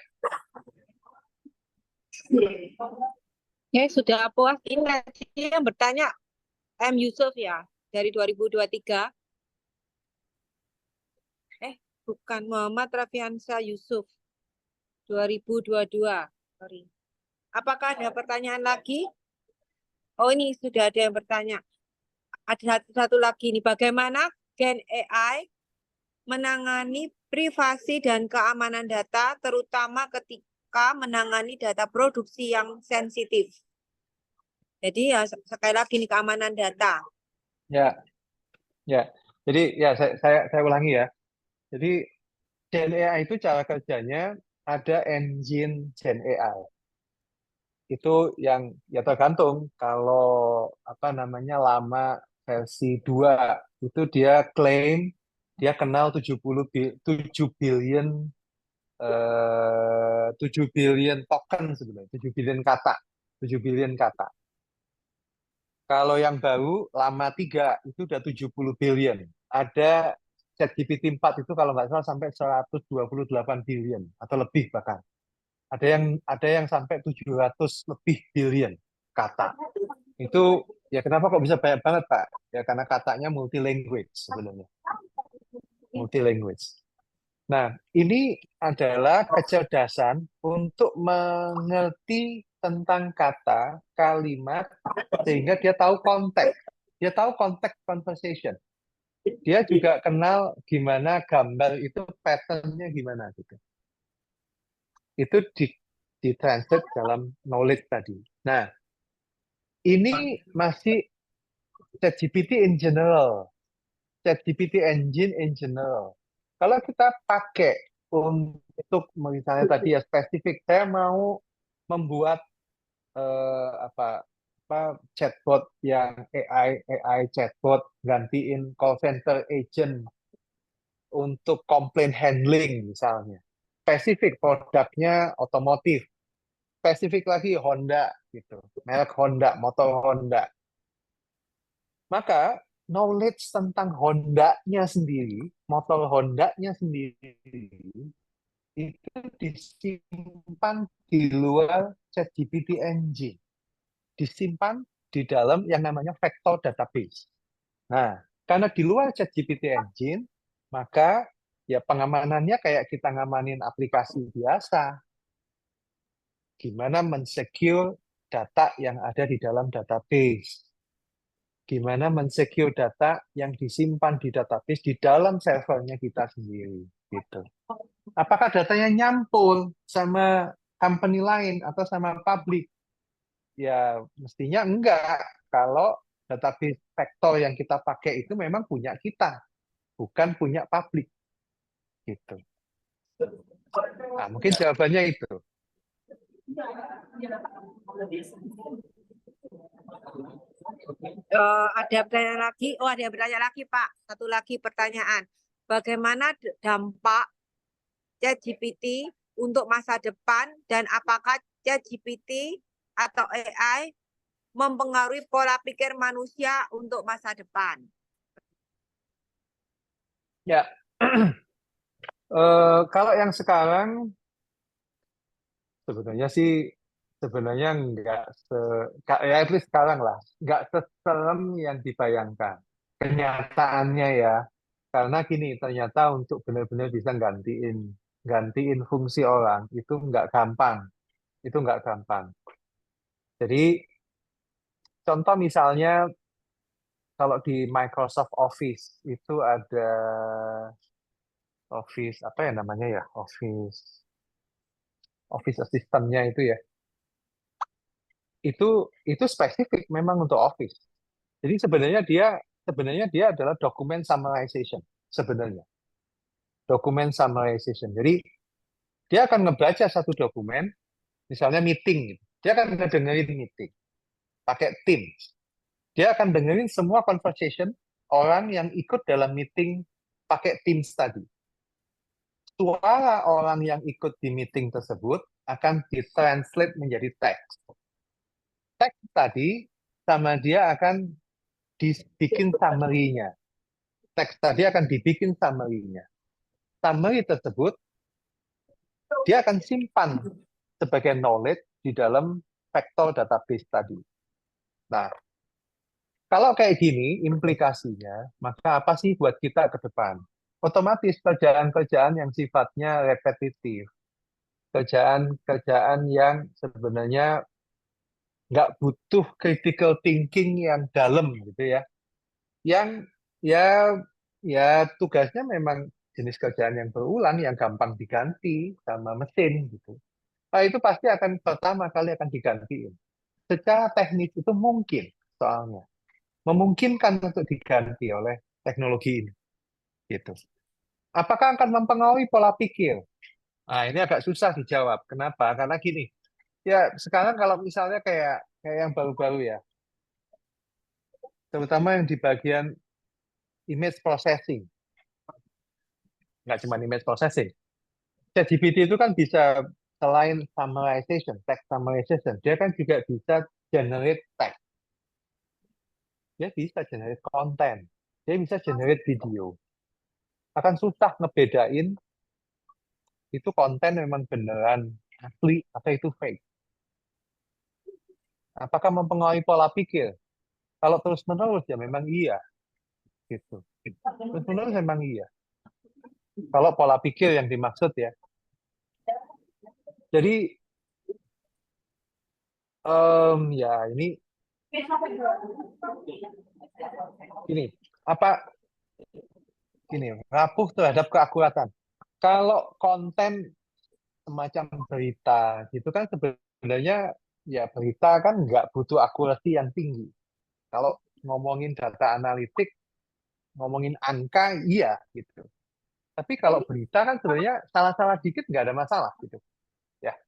Ya, sudah puas. Ini yang bertanya M. Yusuf ya, dari 2023. Bukan, Muhammad Rafiansa Yusuf, 2022. Sorry. Apakah ada pertanyaan lagi? Oh, ini sudah ada yang bertanya. Ada satu lagi nih, bagaimana Gen AI menangani privasi dan keamanan data, terutama ketika menangani data produksi yang sensitif. Jadi ya sekali lagi nih, keamanan data. Ya, ya. Jadi ya saya ulangi ya. Jadi Gen AI itu cara kerjanya ada engine Gen AI. Itu yang ya tergantung, kalau apa namanya lama versi 2 itu dia klaim dia kenal 7 billion 7 billion token sebenarnya, 7 billion kata. 7 billion kata. Kalau yang baru lama 3 itu udah 70 billion. Ada ChatGPT 4 itu kalau nggak salah sampai 128 billion atau lebih bahkan. Ada yang sampai 700 lebih billion kata. Itu ya kenapa kok bisa banyak banget, Pak? Ya karena katanya multi language sebenarnya. Multi language. Nah, ini adalah kecerdasan untuk mengerti tentang kata, kalimat, sehingga dia tahu konteks. Dia tahu konteks conversation. Dia juga kenal gimana gambar itu pattern-nya gimana gitu. Itu di-translate dalam knowledge tadi. Nah, ini masih ChatGPT in general. ChatGPT engine in general. Kalau kita pakai untuk misalnya tadi ya spesifik, saya mau membuat apa chatbot yang AI chatbot gantiin call center agent untuk komplain handling misalnya. Spesifik produknya otomotif, spesifik lagi Honda gitu, merek Honda, motor Honda. Maka knowledge tentang Honda-nya sendiri, motor Honda-nya sendiri, itu disimpan di luar ChatGPT engine. Disimpan di dalam yang namanya vector database. Nah, karena di luar ChatGPT engine, maka ya pengamanannya kayak kita ngamanin aplikasi biasa. Gimana mensecure data yang ada di dalam database. Gimana mensecure data yang disimpan di database di dalam servernya kita sendiri gitu. Apakah datanya nyampur sama company lain atau sama publik? Ya mestinya enggak, kalau database vector yang kita pakai itu memang punya kita, bukan punya publik gitu. Nah, mungkin jawabannya itu. Ada pertanyaan lagi? Oh, ada yang bertanya lagi, Pak. Satu lagi pertanyaan. Bagaimana dampak ChatGPT untuk masa depan dan apakah ChatGPT atau AI mempengaruhi pola pikir manusia untuk masa depan? Ya, kalau yang sekarang sebenarnya nggak ya at least sekarang lah, nggak seserem yang dibayangkan. Kenyataannya ya, karena gini, ternyata untuk benar-benar bisa gantiin fungsi orang itu nggak gampang. Itu nggak gampang. Jadi contoh misalnya kalau di Microsoft Office itu ada Office apa ya namanya ya, Office Assistant-nya itu ya. Itu spesifik memang untuk Office. Jadi sebenarnya dia adalah document summarization sebenarnya. Document summarization. Jadi dia akan ngebaca satu dokumen, misalnya meeting gitu. Dia akan ngedengerin meeting pakai Teams. Dia akan dengerin semua conversation orang yang ikut dalam meeting pakai Teams tadi. Suara orang yang ikut di meeting tersebut akan ditranslate menjadi teks. Teks tadi sama dia akan dibikin summary-nya. Teks tadi akan dibikin summary-nya. Summary tersebut dia akan simpan sebagai knowledge di dalam vector database tadi. Nah, kalau kayak gini implikasinya, maka apa sih buat kita ke depan? Otomatis kerjaan-kerjaan yang sifatnya repetitif, kerjaan-kerjaan yang sebenarnya nggak butuh critical thinking yang dalam gitu ya, yang ya tugasnya memang jenis kerjaan yang berulang, yang gampang diganti sama mesin gitu. Nah, itu pasti akan pertama kali akan digantiin. Secara teknis itu mungkin soalnya. Memungkinkan untuk diganti oleh teknologi ini. Gitu. Apakah akan mempengaruhi pola pikir? Nah, ini agak susah dijawab. Kenapa? Karena gini, ya sekarang kalau misalnya kayak yang baru-baru ya, terutama yang di bagian image processing, nggak cuma image processing. ChatGPT itu kan bisa selain summarization, text summarization, dia kan juga bisa generate text. Dia bisa generate konten. Dia bisa generate video. Akan susah ngebedain itu konten memang beneran asli atau itu fake. Apakah mempengaruhi pola pikir? Kalau terus-menerus ya memang iya. Gitu. Terus-menerus memang iya. Kalau pola pikir yang dimaksud ya. Jadi ya ini rapuh terhadap keakuratan. Kalau konten semacam berita gitu kan sebenarnya ya berita kan nggak butuh akurasi yang tinggi. Kalau ngomongin data analitik, ngomongin angka, iya gitu. Tapi kalau berita kan sebenarnya salah-salah dikit nggak ada masalah gitu. Ya.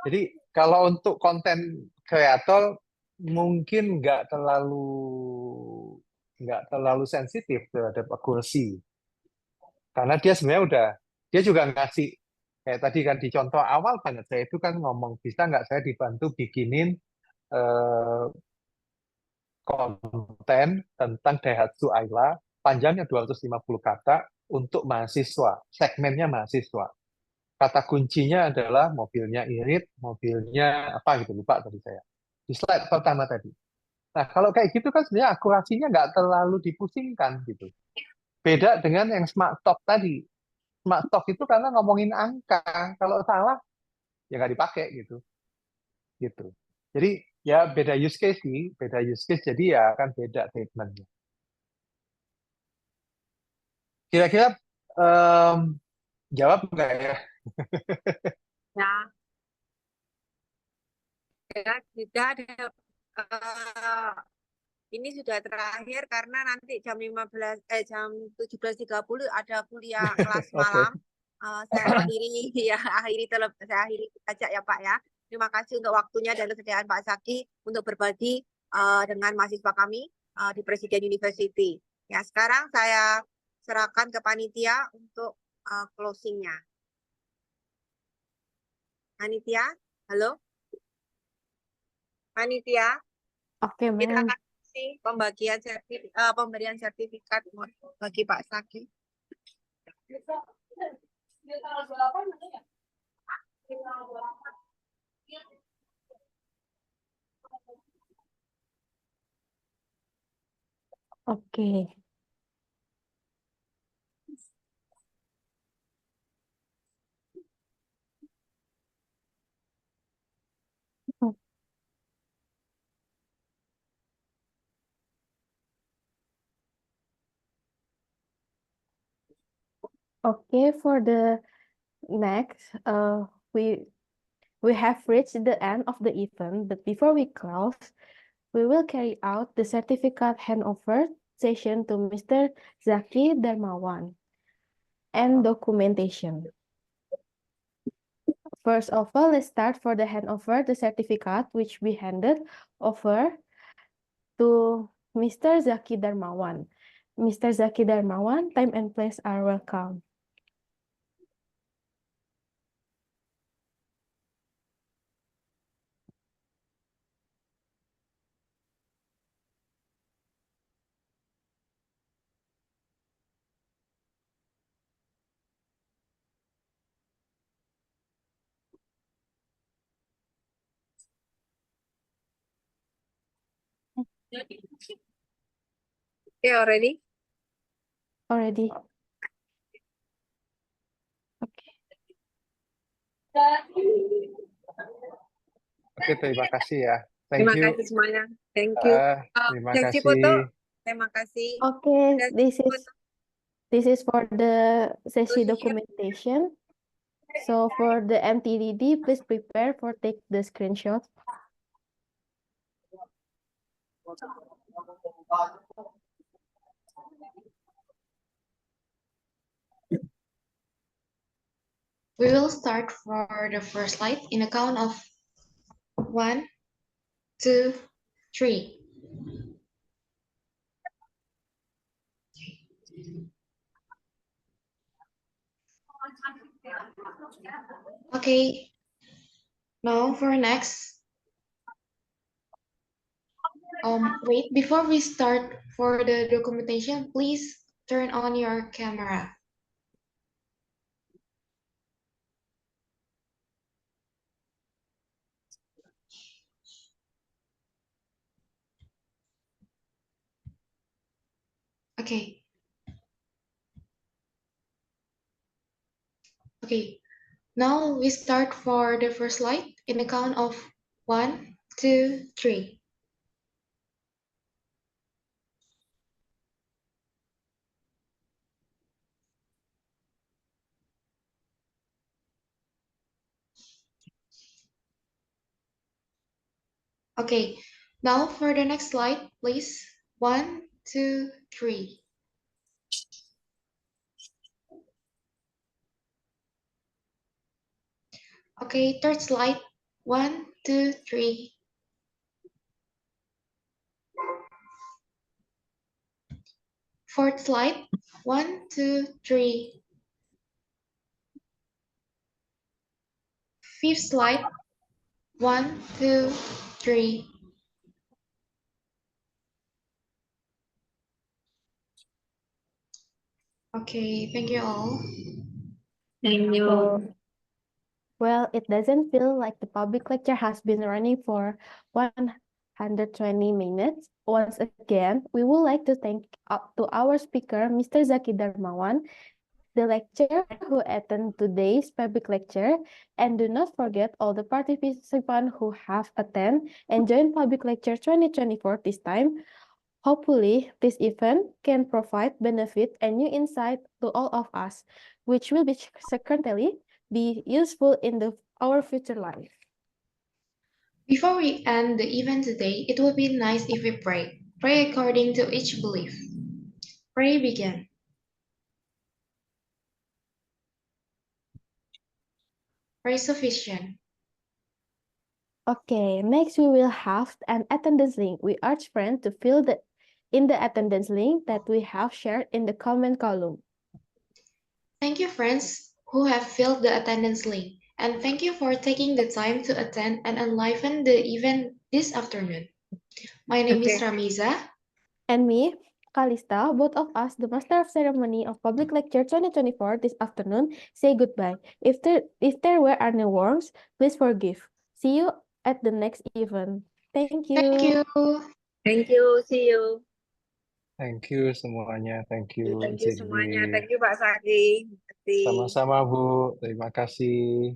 Jadi kalau untuk konten kreator mungkin nggak terlalu sensitif terhadap akurasi. Karena dia sebenarnya dia juga ngasih kayak tadi kan di contoh awal banget saya itu kan ngomong bisa nggak saya dibantu bikinin konten tentang Daihatsu Ayla panjangnya 250 kata untuk mahasiswa, segmennya mahasiswa. Kata kuncinya adalah mobilnya irit, mobilnya apa gitu, lupa tadi saya. Di slide pertama tadi. Nah, kalau kayak gitu kan sebenarnya akurasinya nggak terlalu dipusingkan gitu. Beda dengan yang smart talk tadi. Smart talk itu karena ngomongin angka. Kalau salah, ya nggak dipakai gitu. Gitu. Jadi ya beda use case sih, beda use case jadi ya akan beda treatmentnya. Kira-kira jawab nggak ya? Ya, ya sudah ada. Ini sudah terakhir karena nanti jam 17.30 ada kuliah kelas Oke. malam. Saya akhiri ya, saya akhiri saja ya Pak ya. Terima kasih untuk waktunya dan kesediaan Pak Zaki untuk berbagi dengan mahasiswa kami di Presiden University. Ya, sekarang saya serahkan ke panitia untuk closingnya. Panitia, halo? Panitia, Oke, kita ma'am. akan pemberian sertifikat bagi Pak Zaki. Oke. Okay, for the next, we have reached the end of the event, but before we close, we will carry out the certificate handover session to Mr. Zaki Darmawan and documentation. First of all, let's start for the handover the certificate which we handed over to Mr. Zaki Darmawan. Mr. Zaki Darmawan, time and place are welcome. Okay, already? Already. Okay. Oke, terima kasih ya. Terima Thank you. kasih semuanya. Thank you. Terima Sesi kasih. foto. Terima kasih. Okay, Sesi foto. this is for the session share. documentation. So for the MTDD, please prepare for take the screenshot. We will start for the first slide in a count of 1, 2, 3. Okay, now for next. Wait, before we start for the documentation, please turn on your camera. Okay. Okay, now we start for the first slide in the count of 1, 2, 3. Okay, now for the next slide, please. 1, 2, 3. Okay, third slide. 1, 2, 3. Fourth slide. 1, 2, 3. Fifth slide. 1, 2, 3. Okay, thank you all. Thank you. So, well, it doesn't feel like the public lecture has been running for 120 minutes. Once again, we would like to thank to our speaker, Mr. Zaki Darmawan, the lecturer who attended today's public lecture, and do not forget all the participants who have attended and joined Public Lecture 2024 this time. Hopefully, this event can provide benefit and new insight to all of us, which will certainly be useful in our future life. Before we end the event today, it would be nice if we pray. Pray according to each belief. Pray begin. Pray sufficient. Okay, next we will have an attendance link. We urge friends to fill in the attendance link that we have shared in the comment column. Thank you, friends who have filled the attendance link, and thank you for taking the time to attend and enliven the event this afternoon. My name is Ramiza. And me, Kalista, both of us, the Master of Ceremony of Public Lecture 2024 this afternoon, say goodbye. If there were any words, please forgive. See you at the next event. Thank you. Thank you. Thank you. See you. Thank you semuanya. Thank you, Thank you Cindy. semuanya. Thank you Pak Saki. Sama-sama, Bu. Terima kasih.